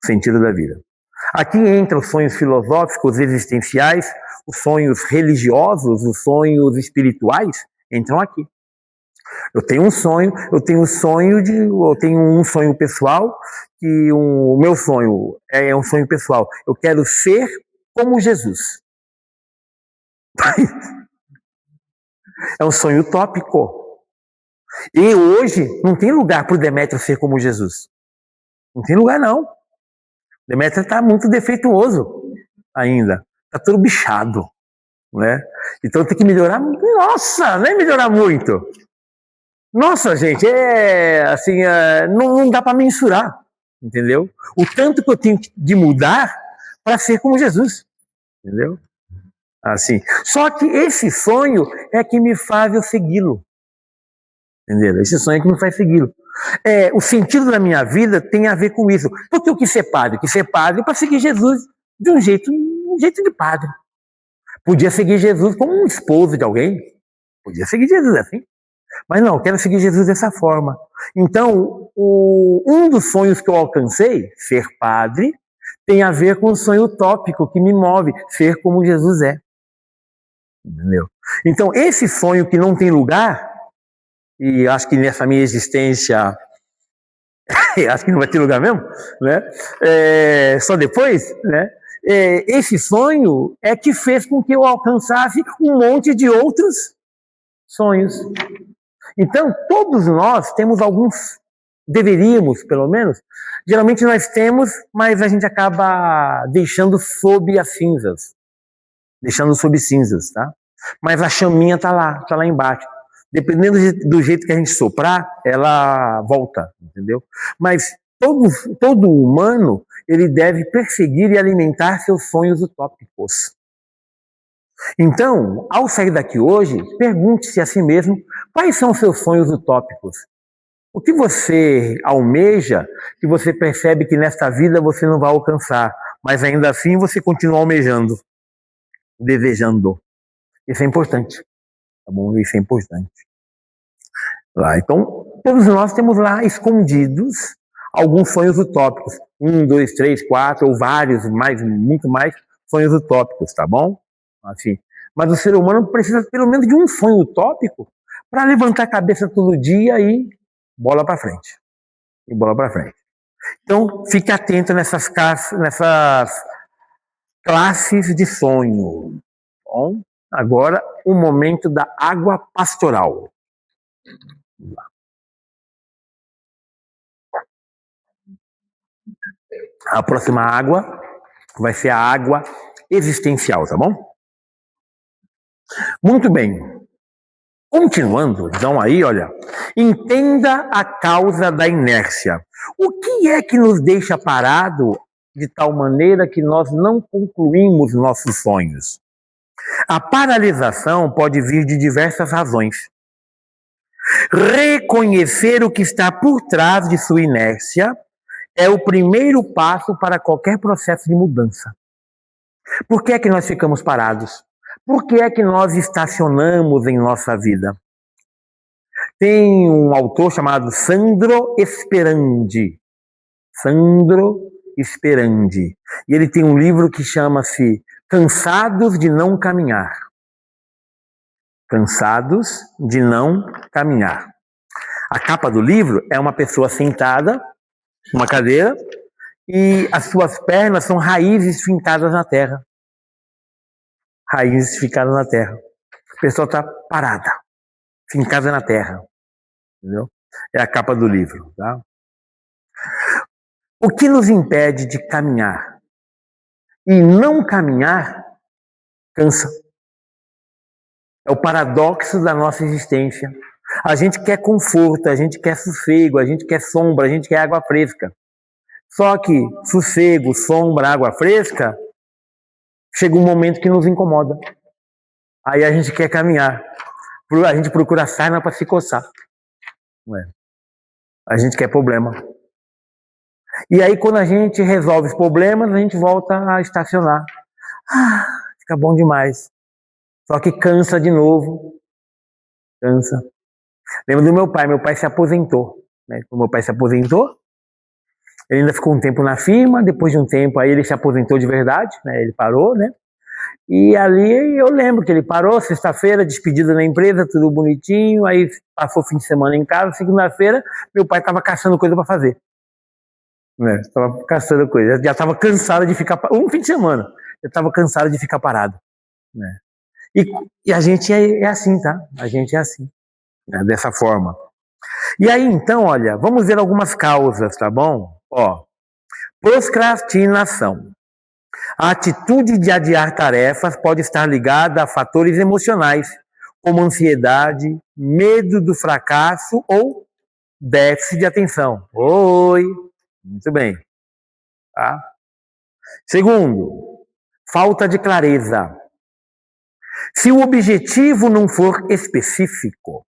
Sentido da vida. Aqui entram os sonhos filosóficos existenciais, os sonhos religiosos, os sonhos espirituais, entram aqui. Eu tenho um sonho pessoal, que o meu sonho é um sonho pessoal. Eu quero ser como Jesus. É um sonho utópico. E hoje não tem lugar para o Demétrio ser como Jesus. Não tem lugar, não. Demétrio está muito defeituoso ainda. Está todo bichado. Né? Então tem que melhorar. Nossa, não é melhorar muito. Nossa, gente, não dá para mensurar, entendeu? O tanto que eu tenho de mudar para ser como Jesus, entendeu? Assim. Só que esse sonho é que me faz eu segui-lo, entendeu? Esse sonho é que me faz segui-lo. O sentido da minha vida tem a ver com isso. Porque eu quis ser padre? Eu quis ser padre para seguir Jesus de um jeito de padre. Podia seguir Jesus como um esposo de alguém. Podia seguir Jesus assim. Mas não, eu quero seguir Jesus dessa forma. Então, um dos sonhos que eu alcancei, ser padre, tem a ver com o sonho utópico que me move, ser como Jesus é. Entendeu? Então, esse sonho que não tem lugar, e acho que nessa minha existência acho que não vai ter lugar mesmo, né? Só depois, né? Esse sonho é que fez com que eu alcançasse um monte de outros sonhos. Então, todos nós temos alguns, deveríamos, pelo menos, geralmente nós temos, mas a gente acaba deixando sob as cinzas. Deixando sob cinzas, tá? Mas a chaminha tá lá embaixo. Dependendo do jeito que a gente soprar, ela volta, entendeu? Mas todo humano, ele deve perseguir e alimentar seus sonhos utópicos. Então, ao sair daqui hoje, pergunte-se a si mesmo quais são os seus sonhos utópicos. O que você almeja, que você percebe que nesta vida você não vai alcançar, mas ainda assim você continua almejando, desejando. Isso é importante, tá bom? Isso é importante. Então, todos nós temos lá escondidos alguns sonhos utópicos. 1, 2, 3, 4, ou vários, muito mais sonhos utópicos, tá bom? Assim. Mas o ser humano precisa pelo menos de um sonho utópico para levantar a cabeça todo dia e bola para frente. E bola para frente. Então, fique atento nessas classes de sonho. Bom, agora, o momento da água pastoral. Vamos lá. A próxima água vai ser a água existencial, tá bom? Muito bem. Continuando, então aí, olha, entenda a causa da inércia. O que é que nos deixa parado de tal maneira que nós não concluímos nossos sonhos? A paralisação pode vir de diversas razões. Reconhecer o que está por trás de sua inércia é o primeiro passo para qualquer processo de mudança. Por que é que nós ficamos parados? Por que é que nós estacionamos em nossa vida? Tem um autor chamado Sandro Sperandi. Sandro Sperandi. E ele tem um livro que chama-se Cansados de Não Caminhar. Cansados de Não Caminhar. A capa do livro é uma pessoa sentada numa cadeira e as suas pernas são raízes fincadas na terra. Raízes fincadas na terra. A pessoa está parada, fincada na terra. Entendeu? É a capa do livro. Tá? O que nos impede de caminhar? E não caminhar cansa. É o paradoxo da nossa existência. A gente quer conforto, a gente quer sossego, a gente quer sombra, a gente quer água fresca. Só que sossego, sombra, água fresca, chega um momento que nos incomoda. Aí a gente quer caminhar. A gente procura sarna para se coçar. A gente quer problema. E aí quando a gente resolve os problemas, a gente volta a estacionar. Fica bom demais. Só que cansa de novo. Cansa. Lembro do meu pai se aposentou. Né? Quando meu pai se aposentou, ele ainda ficou um tempo na firma, depois de um tempo aí ele se aposentou de verdade, né? Ele parou, né? E ali eu lembro que ele parou, sexta-feira, despedida na empresa, tudo bonitinho, aí passou o fim de semana em casa, segunda-feira, meu pai estava caçando coisa para fazer. Né? Estava caçando coisa, já estava cansado de ficar, um fim de semana, eu estava cansado de ficar parado. Né? E a gente é assim, tá? A gente é assim, né? Dessa forma. E aí, então, olha, vamos ver algumas causas, tá bom? Ó, procrastinação. A atitude de adiar tarefas pode estar ligada a fatores emocionais, como ansiedade, medo do fracasso ou déficit de atenção. Oi, muito bem. Tá? Segundo, falta de clareza. Se o objetivo não for específico,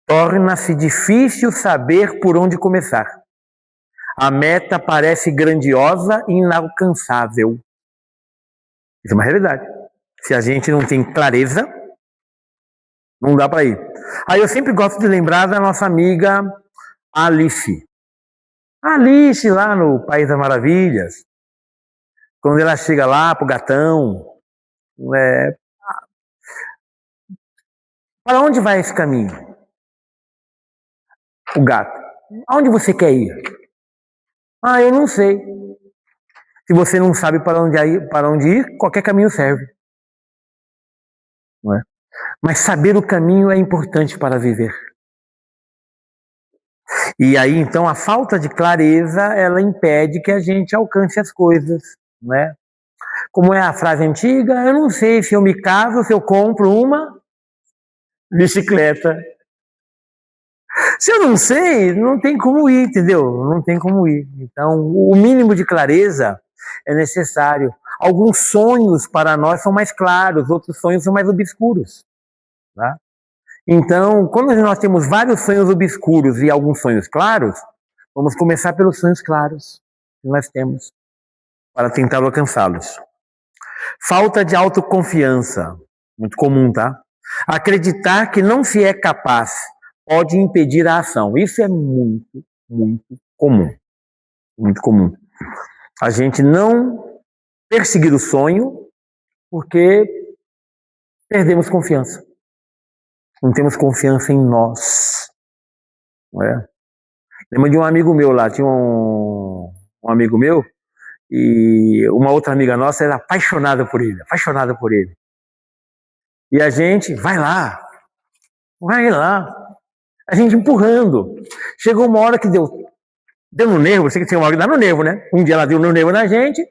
torna-se difícil saber por onde começar. A meta parece grandiosa e inalcançável. Isso é uma realidade. Se a gente não tem clareza, não dá para ir. Aí eu sempre gosto de lembrar da nossa amiga Alice. A Alice lá no País das Maravilhas. Quando ela chega lá pro gatão, para onde vai esse caminho? O gato. Aonde você quer ir? Ah, eu não sei. Se você não sabe para onde ir, qualquer caminho serve. Não é? Mas saber o caminho é importante para viver. E aí, então, a falta de clareza, ela impede que a gente alcance as coisas, né? Como é a frase antiga, eu não sei se eu me caso, se eu compro uma bicicleta. Se eu não sei, não tem como ir, entendeu? Não tem como ir. Então, o mínimo de clareza é necessário. Alguns sonhos para nós são mais claros, outros sonhos são mais obscuros, tá? Então, quando nós temos vários sonhos obscuros e alguns sonhos claros, vamos começar pelos sonhos claros que nós temos para tentar alcançá-los. Falta de autoconfiança, muito comum, tá? Acreditar que não se é capaz pode impedir a ação. Isso é muito, muito comum. Muito comum. A gente não perseguir o sonho porque perdemos confiança. Não temos confiança em nós. Não é? Lembro de um amigo meu lá, tinha um amigo meu e uma outra amiga nossa era apaixonada por ele, apaixonada por ele. E a gente, vai lá. A gente empurrando. Chegou uma hora que deu no nervo, você que tem uma hora que dá no nervo, né? Um dia ela deu no nervo na gente,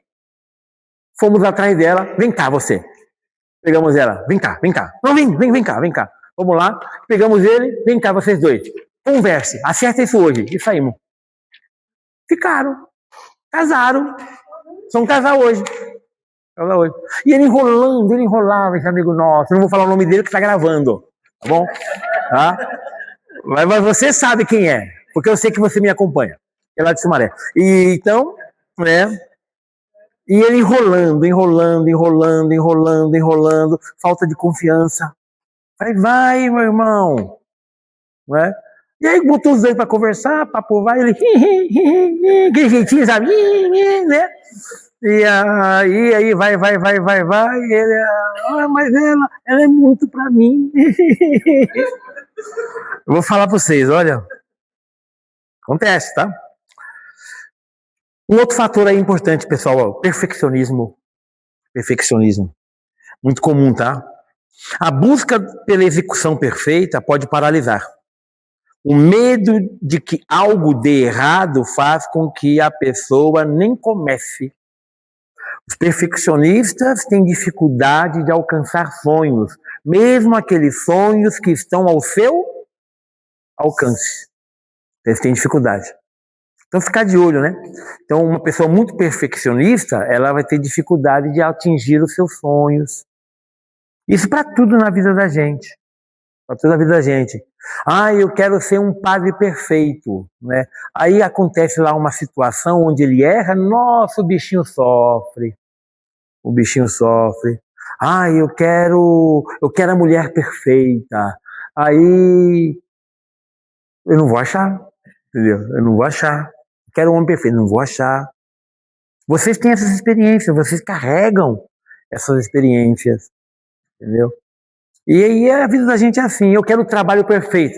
fomos atrás dela, vem cá você. Pegamos ela, vem cá. Não, vem cá. Vamos lá, pegamos ele, vem cá vocês dois. Converse, acerta isso hoje. E saímos. Ficaram, casaram, são casar hoje. E ele enrolava, esse amigo nosso. Não vou falar o nome dele que tá gravando, tá bom? Tá? Mas você sabe quem é, porque eu sei que você me acompanha. É lá de Sumaré. E então, né? E ele enrolando, falta de confiança. Falei, vai, meu irmão. Né? E aí botou os dois para conversar, papo vai, ele que jeitinho, sabe? Né? E aí vai, e ele, mas ela é muito para mim. Eu vou falar para vocês, olha, acontece, tá? Um outro fator aí importante, pessoal, ó, perfeccionismo, muito comum, tá? A busca pela execução perfeita pode paralisar. O medo de que algo dê errado faz com que a pessoa nem comece. Os perfeccionistas têm dificuldade de alcançar sonhos, mesmo aqueles sonhos que estão ao seu alcance. Eles têm dificuldade. Então, ficar de olho, né? Então, uma pessoa muito perfeccionista, ela vai ter dificuldade de atingir os seus sonhos. Isso para tudo na vida da gente. Para toda a vida da gente. Eu quero ser um padre perfeito, né? Aí acontece lá uma situação onde ele erra, nossa, o bichinho sofre. Eu quero a mulher perfeita. Aí eu não vou achar, entendeu? Quero um homem perfeito, não vou achar. Vocês têm essas experiências, vocês carregam essas experiências, entendeu? E aí a vida da gente é assim, eu quero o trabalho perfeito.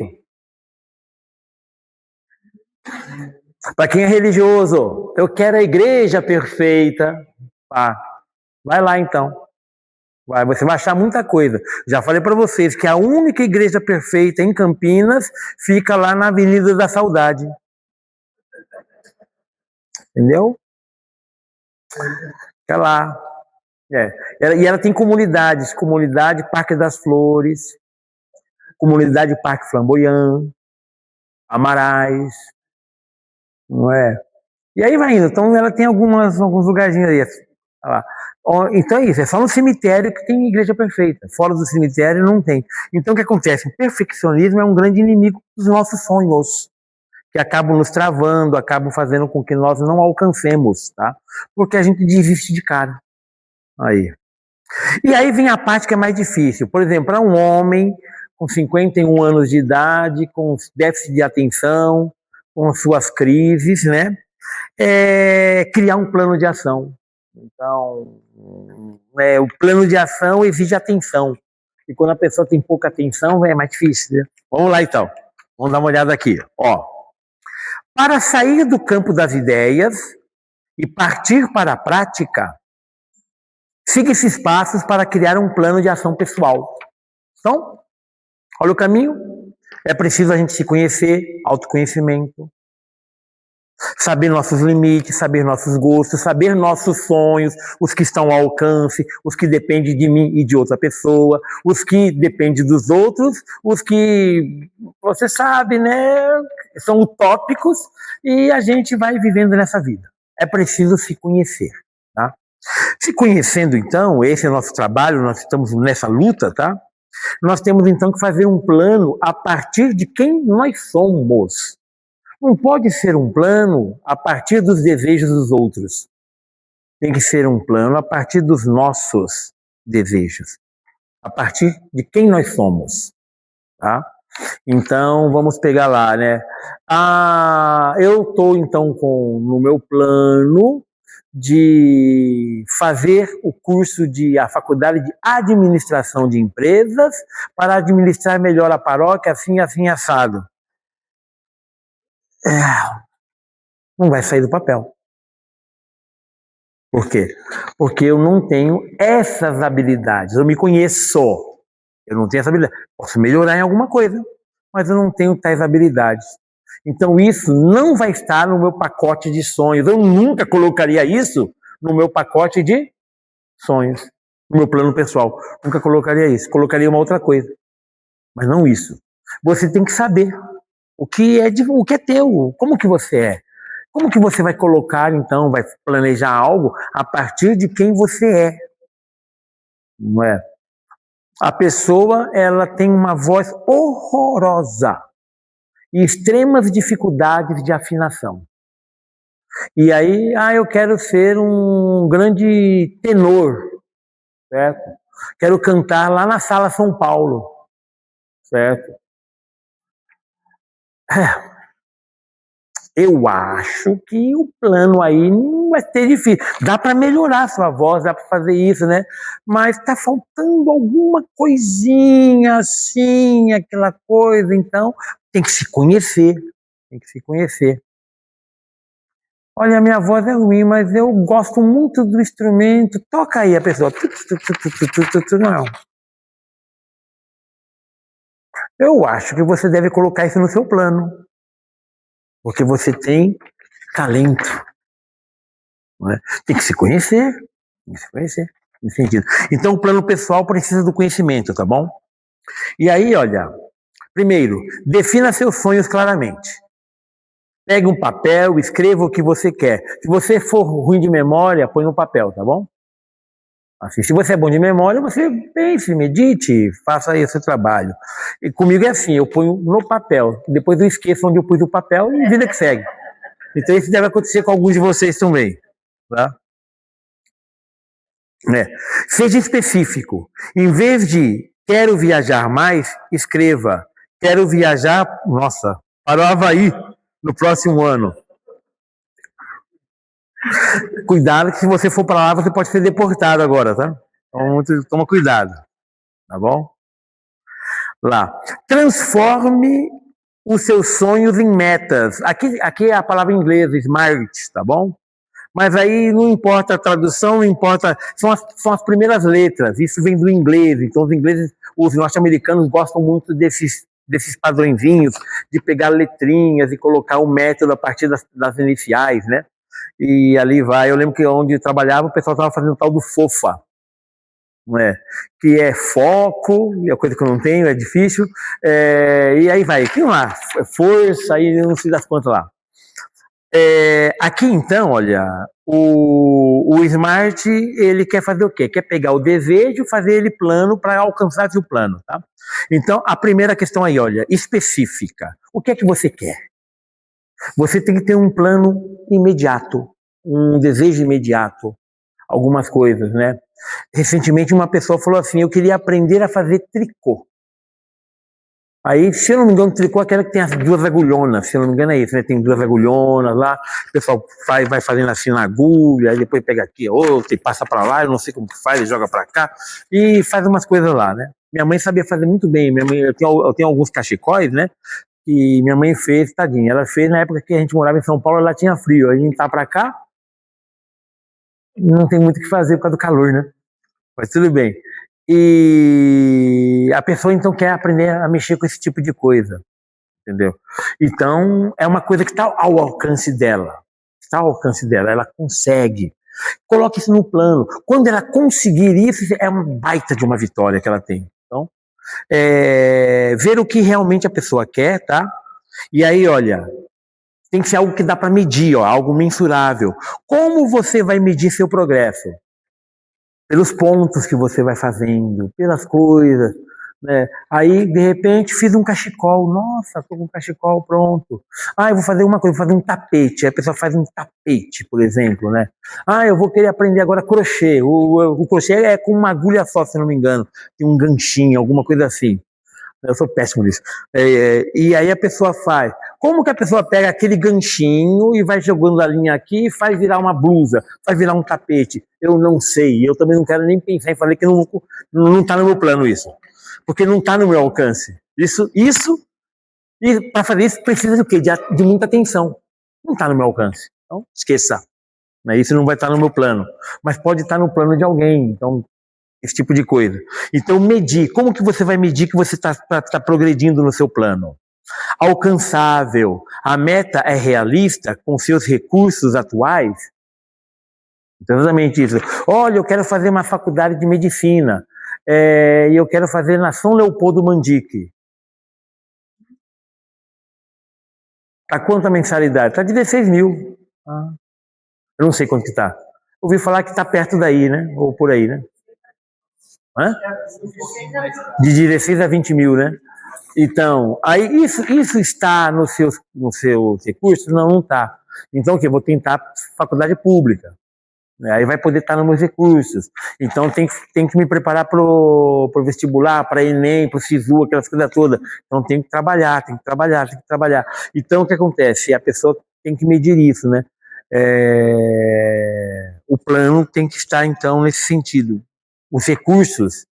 Para quem é religioso, eu quero a igreja perfeita. Vai lá então. Você vai achar muita coisa. Já falei para vocês que a única igreja perfeita em Campinas fica lá na Avenida da Saudade. Entendeu? Fica lá. E ela tem comunidade Parque das Flores, comunidade Parque Flamboyant, Amarais, não é? E aí vai indo. Então ela tem alguns lugarzinhos aí. Então é isso, é só no cemitério que tem igreja perfeita. Fora do cemitério não tem. Então o que acontece? O perfeccionismo é um grande inimigo dos nossos sonhos, que acabam nos travando, acabam fazendo com que nós não alcancemos, tá? Porque a gente desiste de cara. E aí vem a parte que é mais difícil. Por exemplo, para um homem com 51 anos de idade, com déficit de atenção, com suas crises, né? Criar um plano de ação. Então, o plano de ação exige atenção. E quando a pessoa tem pouca atenção, é mais difícil, né? Vamos lá então. Vamos dar uma olhada aqui. Para sair do campo das ideias e partir para a prática, siga esses passos para criar um plano de ação pessoal. Então, olha o caminho. É preciso a gente se conhecer, autoconhecimento, saber nossos limites, saber nossos gostos, saber nossos sonhos, os que estão ao alcance, os que dependem de mim e de outra pessoa, os que dependem dos outros, os que, você sabe, né, são utópicos, e a gente vai vivendo nessa vida. É preciso se conhecer, tá? Se conhecendo, então, esse é o nosso trabalho, nós estamos nessa luta, tá? Nós temos, então, que fazer um plano a partir de quem nós somos. Não pode ser um plano a partir dos desejos dos outros. Tem que ser um plano a partir dos nossos desejos. A partir de quem nós somos, tá? Então, vamos pegar lá, né? Eu estou, então, no meu plano de fazer o curso a faculdade de administração de empresas para administrar melhor a paróquia, assim, assim, assado. Não vai sair do papel. Por quê? Porque eu não tenho essas habilidades. Eu me conheço. Eu não tenho essa habilidade. Posso melhorar em alguma coisa, mas eu não tenho tais habilidades. Então isso não vai estar no meu pacote de sonhos. Eu nunca colocaria isso no meu pacote de sonhos, no meu plano pessoal. Nunca colocaria isso. Colocaria uma outra coisa, mas não isso. Você tem que saber o que é teu, como que você é. Como que você vai colocar, então, vai planejar algo a partir de quem você é? Não é? A pessoa, ela tem uma voz horrorosa e extremas dificuldades de afinação. E aí, eu quero ser um grande tenor, certo? Quero cantar lá na Sala São Paulo, certo? Eu acho que o plano aí não vai ser difícil. Dá para melhorar a sua voz, dá para fazer isso, né? Mas está faltando alguma coisinha assim, aquela coisa. Então, tem que se conhecer. Tem que se conhecer. Olha, a minha voz é ruim, mas eu gosto muito do instrumento. Toca aí, a pessoa. Não. Eu acho que você deve colocar isso no seu plano. Porque você tem talento. Não é? Tem que se conhecer. Tem que se conhecer. Nesse sentido. Então, o plano pessoal precisa do conhecimento, tá bom? E aí, olha, primeiro, defina seus sonhos claramente. Pegue um papel, escreva o que você quer. Se você for ruim de memória, põe no papel, tá bom? Assim, se você é bom de memória, você pense, medite, faça aí o seu trabalho. E comigo é assim, eu ponho no papel, depois eu esqueço onde eu pus o papel e vida que segue. Então isso deve acontecer com alguns de vocês também, tá? Seja específico. Em vez de quero viajar mais, escreva quero viajar, para o Havaí no próximo ano. Cuidado que se você for para lá, você pode ser deportado agora, tá? Então, toma cuidado, tá bom? Lá. Transforme os seus sonhos em metas. Aqui é a palavra em inglês, smart, tá bom? Mas aí não importa a tradução, não importa, são as primeiras letras, isso vem do inglês, então os norte-americanos gostam muito desses padrõezinhos, de pegar letrinhas e colocar o método a partir das iniciais, né? E ali vai, eu lembro que onde eu trabalhava o pessoal estava fazendo o tal do FOFA, não é? Que é foco, é coisa que eu não tenho, é difícil, e aí vai, aqui lá, força, aí não sei das quantas lá. Aqui então, olha, o Smart, ele quer fazer o quê? Quer pegar o desejo e fazer ele plano para alcançar seu plano, tá? Então, a primeira questão aí, olha, específica. O que é que você quer? Você tem que ter um plano imediato, um desejo imediato, algumas coisas, né? Recentemente uma pessoa falou assim, eu queria aprender a fazer tricô. Aí, se eu não me engano, tricô é aquela que tem as duas agulhonas, se eu não me engano é isso, né? Tem duas agulhonas lá, o pessoal vai fazendo assim na agulha, aí depois pega aqui a outra e passa para lá, eu não sei como que faz, e joga para cá, e faz umas coisas lá, né? Minha mãe sabia fazer muito bem, minha mãe, eu tenho alguns cachecóis, né? que minha mãe fez, tadinha. Ela fez na época que a gente morava em São Paulo, ela tinha frio. A gente tá pra cá, não tem muito o que fazer por causa do calor, né? Mas tudo bem. E a pessoa então quer aprender a mexer com esse tipo de coisa, entendeu? Então é uma coisa que está ao alcance dela. Está ao alcance dela, ela consegue. Coloque isso no plano. Quando ela conseguir isso, é uma baita de uma vitória que ela tem. Então, ver o que realmente a pessoa quer, tá? E aí, olha, tem que ser algo que dá para medir, ó, algo mensurável. Como você vai medir seu progresso? Pelos pontos que você vai fazendo, pelas coisas, né? Aí, de repente, fiz um cachecol. Nossa, tô com um cachecol pronto. Ah, eu vou fazer uma coisa, vou fazer um tapete. Aí a pessoa faz um tapete, por exemplo, né? Ah, eu vou querer aprender agora crochê. O crochê é com uma agulha só, se não me engano. Tem um ganchinho, alguma coisa assim. Eu sou péssimo nisso. E aí a pessoa faz. Como que a pessoa pega aquele ganchinho e vai jogando a linha aqui e faz virar uma blusa, faz virar um tapete? Eu não sei. Eu também não quero nem pensar em fazer, que não está no meu plano isso. Porque não está no meu alcance. E para fazer isso precisa do quê? De muita atenção. Não está no meu alcance. Então, esqueça. Isso não vai estar no meu plano. Mas pode estar no plano de alguém. Então, esse tipo de coisa. Então, medir. Como que você vai medir que você está progredindo no seu plano? Alcançável. A meta é realista com seus recursos atuais? Então, exatamente isso. Olha, eu quero fazer uma faculdade de medicina. E eu quero fazer na São Leopoldo Mandique. Tá quanto a mensalidade? Tá 16 mil. Eu não sei quanto que tá. Ouvi falar que tá perto daí, né? Ou por aí, né? Hã? De 16 a 20 mil, né? Então, aí isso está nos seus recursos? Não, não está. Então, o que? Vou tentar faculdade pública. Aí vai poder estar nos meus recursos. Então, tem que me preparar para o vestibular, para Enem, para o SISU, aquelas coisas todas. Então, tem que trabalhar. Então, o que acontece? A pessoa tem que medir isso, né? O plano tem que estar, então, nesse sentido. Os recursos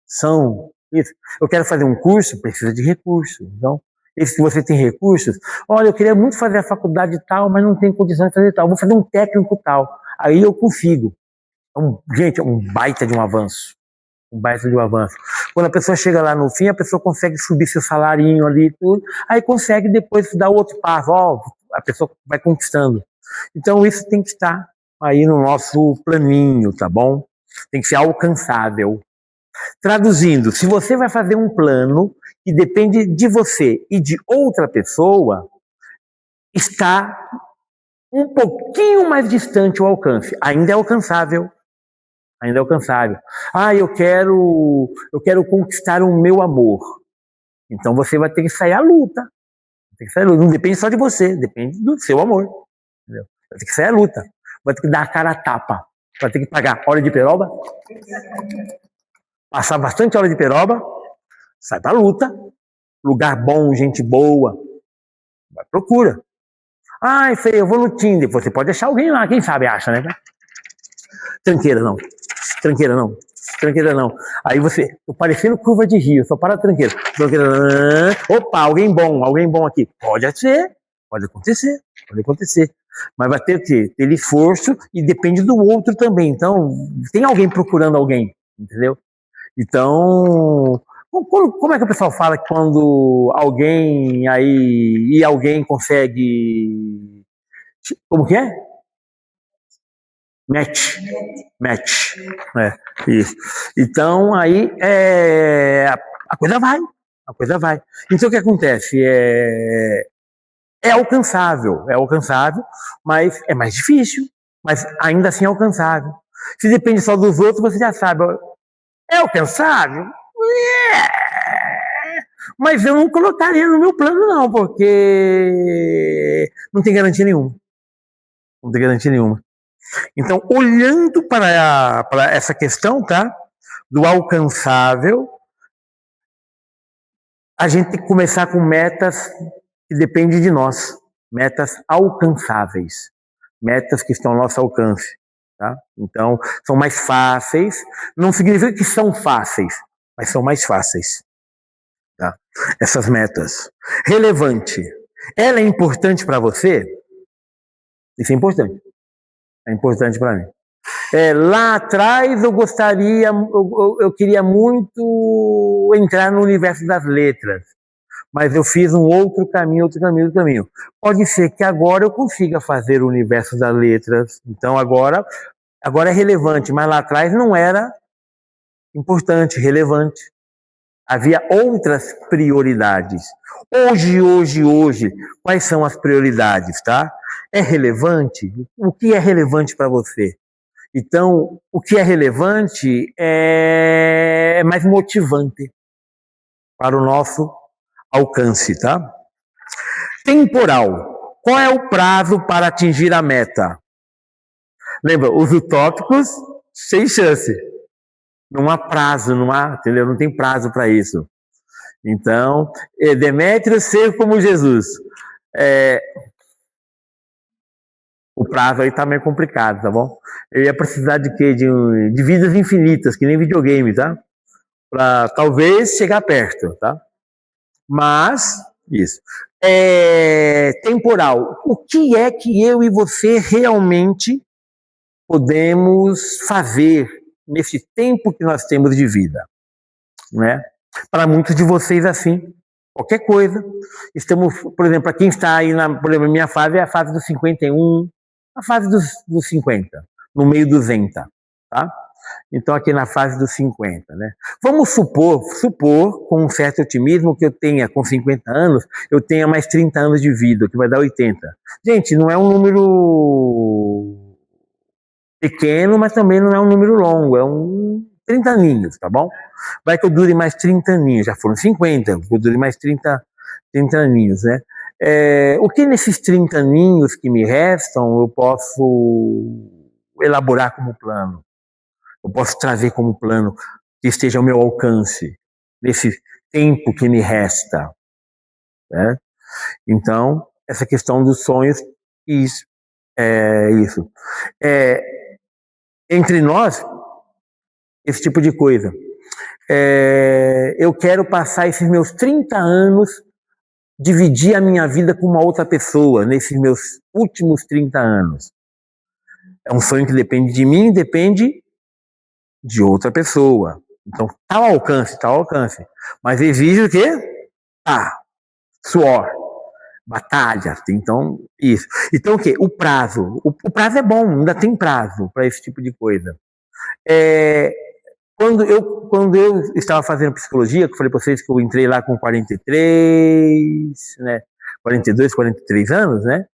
são isso. Eu quero fazer um curso, precisa de recursos. Então, se você tem recursos, olha, eu queria muito fazer a faculdade tal, mas não tenho condições de fazer tal. Vou fazer um técnico tal. Aí eu consigo. Gente, é um baita de um avanço. Um baita de um avanço. Quando a pessoa chega lá no fim, a pessoa consegue subir seu salarinho ali e tudo, aí consegue depois dar outro passo. A pessoa vai conquistando. Então, isso tem que estar aí no nosso planinho, tá bom? Tem que ser alcançável. Traduzindo, se você vai fazer um plano que depende de você e de outra pessoa, está um pouquinho mais distante o alcance. Ainda é alcançável. Eu quero conquistar o meu amor. Então você vai ter que sair à luta. Não depende só de você, depende do seu amor. Entendeu? Vai ter que sair à luta. Vai ter que dar a cara a tapa. Vai ter que pagar hora de peroba. Passar bastante hora de peroba, sai pra luta. Lugar bom, gente boa. Vai, procura. Feio, eu vou no Tinder. Você pode achar alguém lá, quem sabe acha, né? Tranqueira não. Aí você, tô parecendo curva de rio, só para a tranqueira. Opa, alguém bom aqui. Pode acontecer. Mas vai ter que ter esforço e depende do outro também. Então, tem alguém procurando alguém, entendeu? Então, como é que o pessoal fala que quando alguém consegue, como que é? Match. Isso. Então, aí a coisa vai. Então, o que acontece? É alcançável, mas é mais difícil, mas ainda assim é alcançável. Se depende só dos outros, você já sabe. É alcançável? Mas eu não colocaria no meu plano, não, porque não tem garantia nenhuma. Então, olhando para essa questão, tá? Do alcançável, a gente tem que começar com metas que dependem de nós. Metas alcançáveis. Metas que estão ao nosso alcance. Tá? Então, são mais fáceis. Não significa que são fáceis, mas são mais fáceis. tá? Essas metas. Relevante. Ela é importante para você? Isso é importante. É importante para mim. Lá atrás eu queria muito entrar no universo das letras, mas eu fiz um outro caminho. Pode ser que agora eu consiga fazer o universo das letras, então agora é relevante, mas lá atrás não era importante, relevante. Havia outras prioridades. Hoje, quais são as prioridades, tá? É relevante? O que é relevante para você? Então, o que é relevante é mais motivante para o nosso alcance, tá? Temporal. Qual é o prazo para atingir a meta? Lembra, os utópicos, sem chance. Não há prazo, entendeu? Não tem prazo para isso. Então, Demétrio ser como Jesus. O prazo aí tá meio complicado, tá bom? Eu ia precisar de quê? De vidas infinitas, que nem videogame, tá? Para talvez chegar perto, tá? Mas, isso. Temporal. O que é que eu e você realmente podemos fazer nesse tempo que nós temos de vida, né? Para muitos de vocês, assim, qualquer coisa. Estamos, por exemplo, para quem está aí, por exemplo, a minha fase é a fase dos 51, a fase dos 50, no meio dos 80, tá? Então, aqui na fase dos 50, né? Vamos supor, com um certo otimismo, que eu tenha, com 50 anos, eu tenha mais 30 anos de vida, que vai dar 80. Gente, não é um número pequeno, mas também não é um número longo, é 30 aninhos, tá bom? Vai que eu dure mais 30 aninhos, já foram 50, que eu dure mais 30 aninhos, né? O que nesses 30 aninhos que me restam eu posso elaborar como plano? Eu posso trazer como plano que esteja ao meu alcance nesse tempo que me resta, né? Então, essa questão dos sonhos, isso. Entre nós, esse tipo de coisa. Eu quero passar esses meus 30 anos, dividir a minha vida com uma outra pessoa, nesses meus últimos 30 anos. É um sonho que depende de mim, depende de outra pessoa. Então, tá ao alcance. Mas exige o quê? Suor, batalha. Então, isso. Então, o quê? O prazo. O prazo é bom, ainda tem prazo para esse tipo de coisa. Quando eu estava fazendo psicologia, que eu falei para vocês que eu entrei lá com 43, né? 42, 43 anos, né?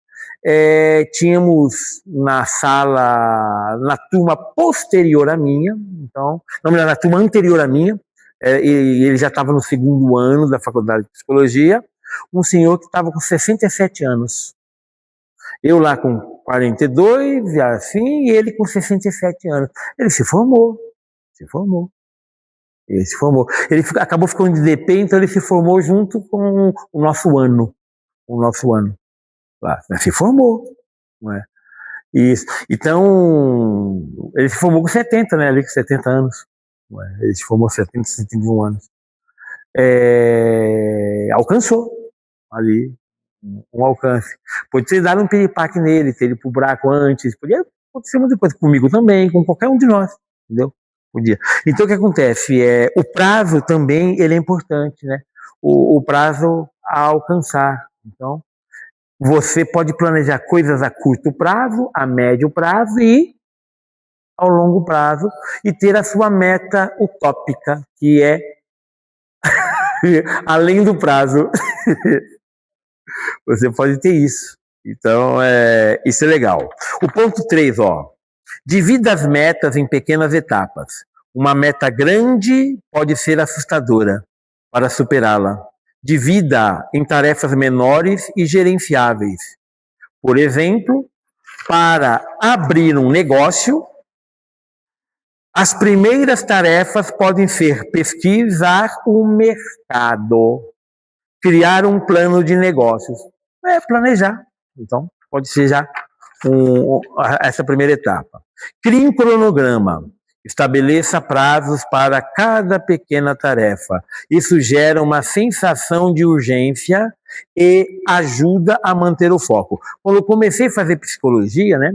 Tínhamos na sala, na turma posterior à minha, então, não, na turma anterior à minha, e ele já estava no segundo ano da faculdade de psicologia, um senhor que estava com 67 anos. Eu lá com 42, assim, e ele com 67 anos. Ele se formou. Ele acabou ficando de DP, então ele se formou junto com o nosso ano. Lá, se formou, não é? Isso. Então, ele se formou com 70, né? Ali com 70 anos. Não é? Ele se formou com 70, 71 anos. Alcançou ali um alcance. Pode ter dado um piripaque nele, ter ido pro buraco antes, podia acontecer muita coisa comigo também, com qualquer um de nós, entendeu? Podia. Então o que acontece? O prazo também ele é importante, né? O prazo a alcançar. Então, você pode planejar coisas a curto prazo, a médio prazo e ao longo prazo, e ter a sua meta utópica, que é além do prazo. Você pode ter isso. Então, isso é legal. O ponto 3, divida as metas em pequenas etapas. Uma meta grande pode ser assustadora para superá-la. Divida em tarefas menores e gerenciáveis. Por exemplo, para abrir um negócio, as primeiras tarefas podem ser pesquisar o mercado, criar um plano de negócios. Planejar. Então, pode ser já essa primeira etapa. Crie um cronograma. Estabeleça prazos para cada pequena tarefa. Isso gera uma sensação de urgência e ajuda a manter o foco. Quando eu comecei a fazer psicologia, né?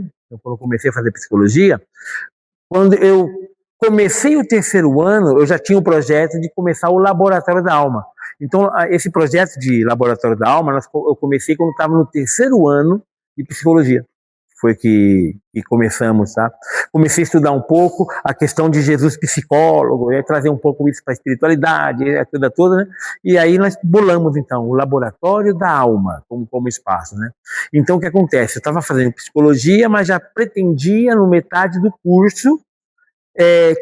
Quando eu comecei o terceiro ano, eu já tinha o projeto de começar o Laboratório da Alma. Então, esse projeto de Laboratório da Alma, eu comecei quando estava no terceiro ano de psicologia. Foi que começamos, tá? Comecei a estudar um pouco a questão de Jesus psicólogo, trazer um pouco isso para a espiritualidade, a coisa toda, né? E aí nós bolamos, então, o Laboratório da Alma como espaço, né? Então, o que acontece? Eu estava fazendo psicologia, mas já pretendia, no metade do curso,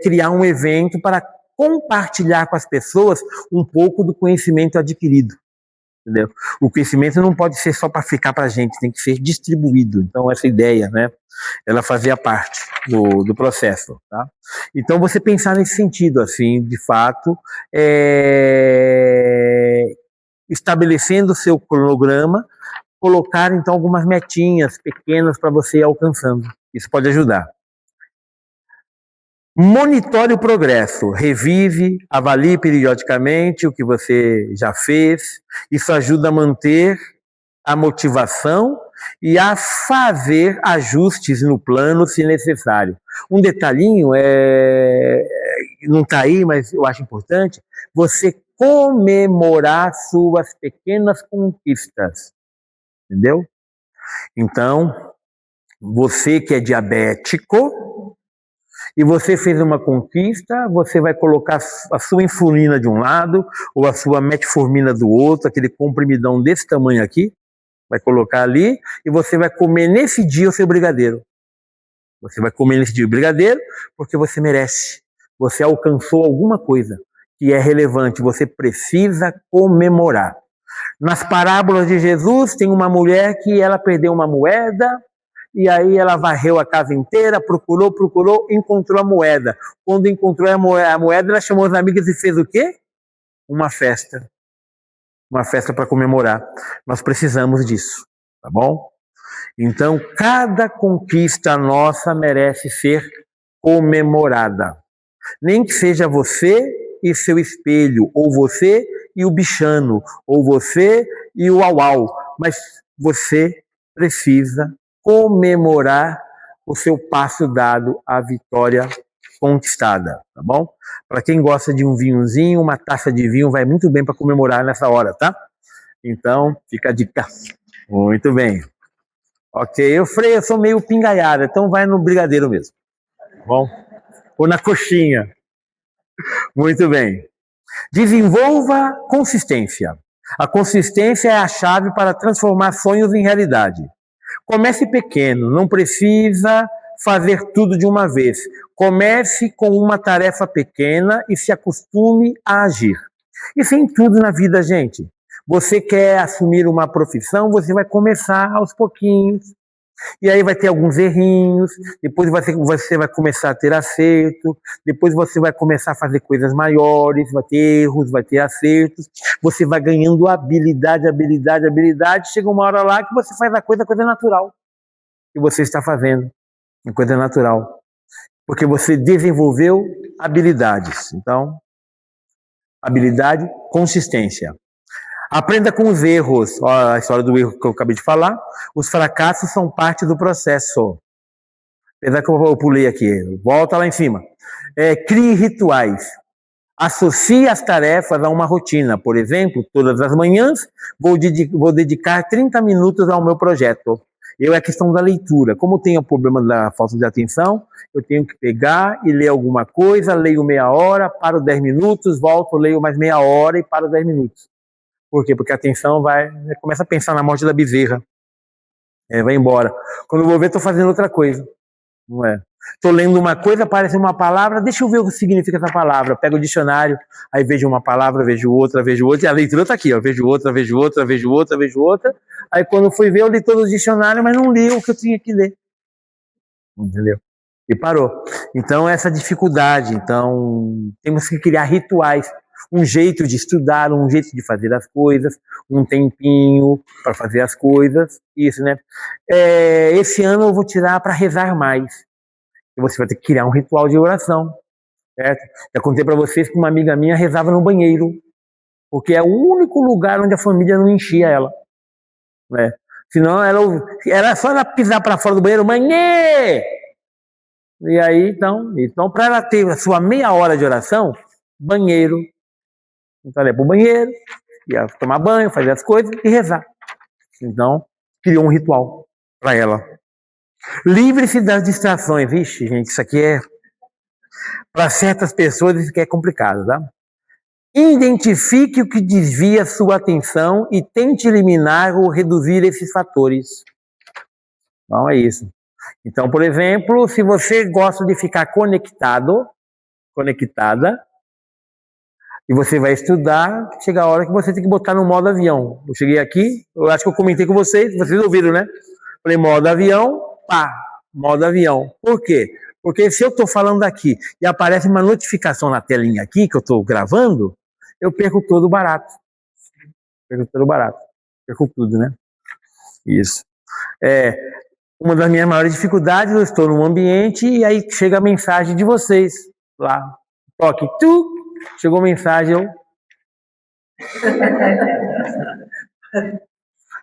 criar um evento para compartilhar com as pessoas um pouco do conhecimento adquirido. Entendeu? O conhecimento não pode ser só para ficar para a gente, tem que ser distribuído. Então, essa ideia, né, ela fazia parte do processo. Tá? Então, você pensar nesse sentido, assim, de fato, estabelecendo o seu cronograma, colocar, então, algumas metinhas pequenas para você ir alcançando. Isso pode ajudar. Monitore o progresso, revise, avalie periodicamente o que você já fez. Isso ajuda a manter a motivação e a fazer ajustes no plano se necessário. Um detalhinho, não está aí, mas eu acho importante, você comemorar suas pequenas conquistas, entendeu? Então, você que é diabético, e você fez uma conquista, você vai colocar a sua insulina de um lado, ou a sua metformina do outro, aquele comprimidão desse tamanho aqui, vai colocar ali, e você vai comer nesse dia o seu brigadeiro. Você vai comer nesse dia o brigadeiro, porque você merece. Você alcançou alguma coisa que é relevante, você precisa comemorar. Nas parábolas de Jesus, tem uma mulher que ela perdeu uma moeda, e aí ela varreu a casa inteira, procurou, encontrou a moeda. Quando encontrou a moeda, ela chamou os amigos e fez o quê? Uma festa. Uma festa para comemorar. Nós precisamos disso, tá bom? Então, cada conquista nossa merece ser comemorada. Nem que seja você e seu espelho, ou você e o bichano, ou você e o au-au, mas você precisa comemorar o seu passo dado, a vitória conquistada, tá bom? Para quem gosta de um vinhozinho, uma taça de vinho vai muito bem para comemorar nessa hora, tá? Então, fica a dica. Muito bem. Ok, eu sou meio pingaiada, então vai no brigadeiro mesmo, tá bom? Ou na coxinha. Muito bem. Desenvolva consistência. A consistência é a chave para transformar sonhos em realidade. Comece pequeno, não precisa fazer tudo de uma vez. Comece com uma tarefa pequena e se acostume a agir. Isso é em tudo na vida, gente. Você quer assumir uma profissão, você vai começar aos pouquinhos. E aí vai ter alguns errinhos, depois você vai começar a ter acerto, depois você vai começar a fazer coisas maiores, vai ter erros, vai ter acertos, você vai ganhando habilidade, chega uma hora lá que você faz a coisa natural que você está fazendo, uma coisa natural, porque você desenvolveu habilidades. Então, habilidade, consistência. Aprenda com os erros. Olha a história do erro que eu acabei de falar. Os fracassos são parte do processo. Apesar que eu pulei aqui. Volta lá em cima. Crie rituais. Associe as tarefas a uma rotina. Por exemplo, todas as manhãs vou dedicar 30 minutos ao meu projeto. É a questão da leitura. Como tenho o problema da falta de atenção, eu tenho que pegar e ler alguma coisa, leio meia hora, paro 10 minutos, volto, leio mais meia hora e paro 10 minutos. Por quê? Porque a atenção começa a pensar na morte da bezerra. Vai embora. Quando eu vou ver, estou fazendo outra coisa. Não é? Estou lendo uma coisa, aparece uma palavra, deixa eu ver o que significa essa palavra. Pego o dicionário, aí vejo uma palavra, vejo outra, e a leitura está aqui, ó. Vejo outra. Aí quando fui ver, eu li todo o dicionário, mas não li o que eu tinha que ler. Entendeu? E parou. Então, essa dificuldade. Então, temos que criar rituais. Um jeito de estudar, um jeito de fazer as coisas, um tempinho para fazer as coisas, isso, né? Esse ano eu vou tirar para rezar mais. E você vai ter que criar um ritual de oração, certo? Já contei para vocês que uma amiga minha rezava no banheiro, porque é o único lugar onde a família não enchia ela, né? Senão era só ela pisar para fora do banheiro, mãe! E aí, então para ela ter a sua meia hora de oração, banheiro. Então ela ia para o banheiro, ia tomar banho, fazer as coisas e rezar. Então, criou um ritual para ela. Livre-se das distrações. Vixe, gente, isso aqui é... Para certas pessoas isso aqui é complicado, tá? Identifique o que desvia sua atenção e tente eliminar ou reduzir esses fatores. Então é isso. Então, por exemplo, se você gosta de ficar conectada, e você vai estudar, chega a hora que você tem que botar no modo avião. Eu cheguei aqui, eu acho que eu comentei com vocês ouviram, né? Falei, modo avião, pá, modo avião. Por quê? Porque se eu estou falando aqui e aparece uma notificação na telinha aqui, que eu estou gravando, eu perco todo o barato. Perco tudo, né? Isso. Uma das minhas maiores dificuldades, eu estou num ambiente e aí chega a mensagem de vocês lá. Toque, chegou a mensagem, eu...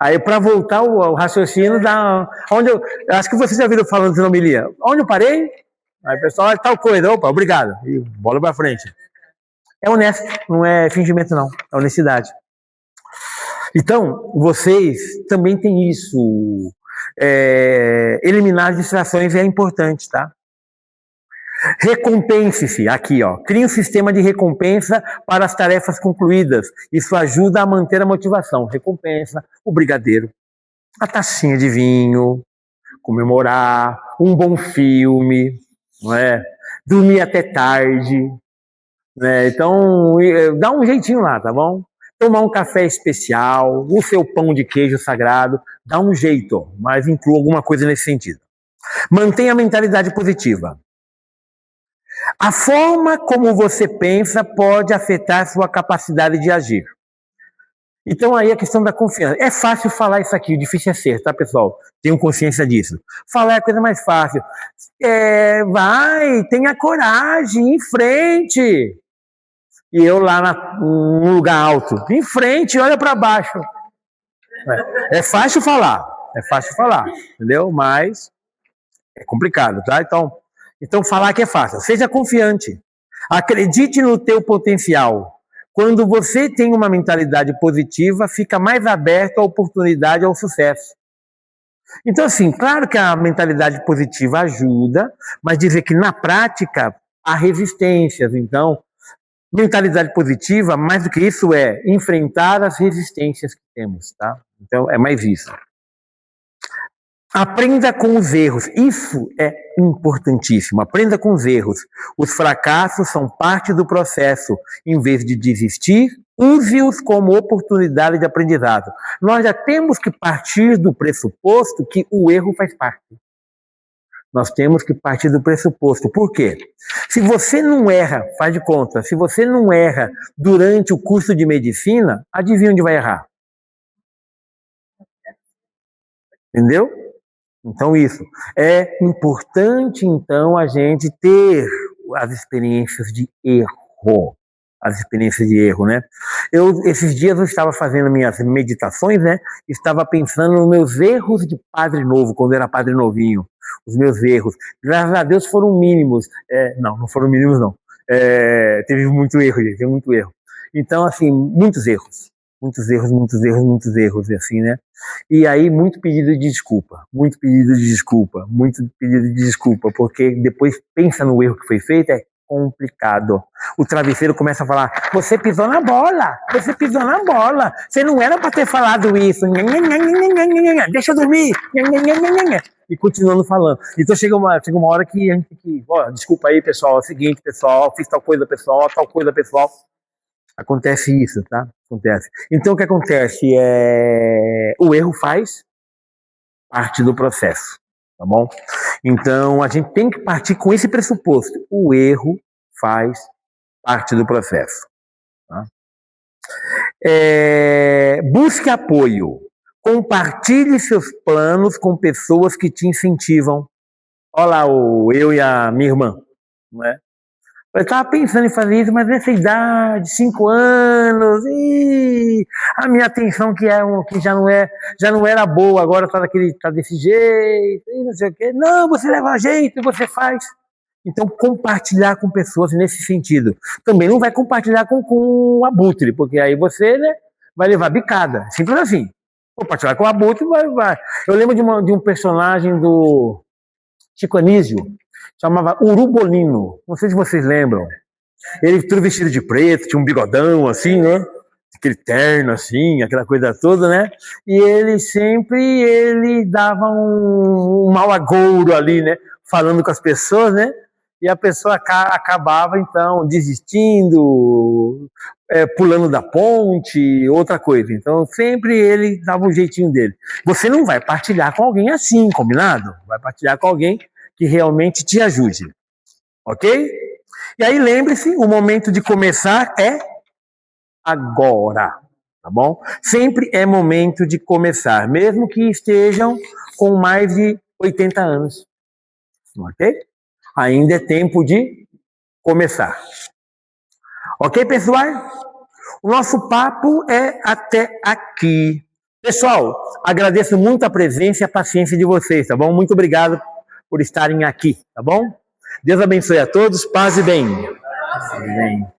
Aí, para voltar o raciocínio, eu acho que vocês já viram falando de homilia. Onde eu parei? Aí o pessoal, tal coisa, opa, obrigado. E bola para frente. É honesto, não é fingimento, não. É honestidade. Então, vocês também têm isso. Eliminar as distrações é importante, tá? Recompense-se, aqui, ó. Crie um sistema de recompensa para as tarefas concluídas. Isso ajuda a manter a motivação. Recompensa, o brigadeiro, a tacinha de vinho, comemorar, um bom filme, não é? Dormir até tarde, né? Então, dá um jeitinho lá, tá bom? Tomar um café especial, o seu pão de queijo sagrado, dá um jeito, mas inclua alguma coisa nesse sentido. Mantenha a mentalidade positiva. A forma como você pensa pode afetar sua capacidade de agir. Então aí a questão da confiança. É fácil falar isso aqui, o difícil é ser, tá, pessoal? Tenham consciência disso. Falar é a coisa mais fácil. Vai, tenha coragem, em frente. E eu lá num lugar alto, em frente, olha para baixo. É fácil falar, entendeu? Mas é complicado, tá? Então falar que é fácil. Seja confiante. Acredite no teu potencial. Quando você tem uma mentalidade positiva, fica mais aberto à oportunidade, ao sucesso. Então, assim, claro que a mentalidade positiva ajuda, mas dizer que na prática há resistências. Então, mentalidade positiva, mais do que isso, é enfrentar as resistências que temos, tá? Então, é mais isso. Aprenda com os erros. Isso é importantíssimo. Aprenda com os erros. Os fracassos são parte do processo. Em vez de desistir, use-os como oportunidade de aprendizado. Nós já temos que partir do pressuposto que o erro faz parte. Nós temos que partir do pressuposto. Por quê? Se você não erra, faz de conta, se você não erra durante o curso de medicina, adivinha onde vai errar? Entendeu? Então, isso. É importante, então, a gente ter as experiências de erro. Né? Esses dias eu estava fazendo minhas meditações, né? Estava pensando nos meus erros de padre novo, quando eu era padre novinho. Os meus erros. Graças a Deus foram mínimos. Não foram mínimos, não. Teve muito erro, gente, teve muito erro. Então, assim, muitos erros, assim, né? E aí, muito pedido de desculpa, porque depois pensa no erro que foi feito, é complicado. O travesseiro começa a falar, você pisou na bola, você não era para ter falado isso, deixa eu dormir, e continuando falando. Então chega uma hora que a gente tem que, desculpa aí, pessoal, é o seguinte, pessoal, fiz tal coisa, pessoal. Acontece isso, tá? Acontece. Então o que acontece o erro faz parte do processo, tá bom? Então a gente tem que partir com esse pressuposto. O erro faz parte do processo. Tá? Busque apoio. Compartilhe seus planos com pessoas que te incentivam. Olha lá, eu e a minha irmã, não é? Eu estava pensando em fazer isso, mas nessa idade, 5 anos, a minha atenção que já não era boa, agora tá desse jeito, e não sei o quê. Não, você leva jeito, você faz. Então, compartilhar com pessoas nesse sentido. Também não vai compartilhar com o abutre, porque aí você, né, vai levar bicada. Simples assim. Compartilhar com o abutre, vai. Eu lembro de um personagem do Chico Anísio, chamava Urubolino. Não sei se vocês lembram. Ele tudo vestido de preto, tinha um bigodão assim, né? Aquele terno assim, aquela coisa toda, né? E ele dava um mau agouro ali, né? Falando com as pessoas, né? E a pessoa acabava então desistindo, pulando da ponte, outra coisa. Então sempre ele dava um jeitinho dele. Você não vai partilhar com alguém assim, combinado? Vai partilhar com alguém que realmente te ajude, ok? E aí lembre-se, o momento de começar é agora, tá bom? Sempre é momento de começar, mesmo que estejam com mais de 80 anos, ok? Ainda é tempo de começar. Ok, pessoal? O nosso papo é até aqui. Pessoal, agradeço muito a presença e a paciência de vocês, tá bom? Muito obrigado por estarem aqui, tá bom? Deus abençoe a todos, paz e bem. Amém.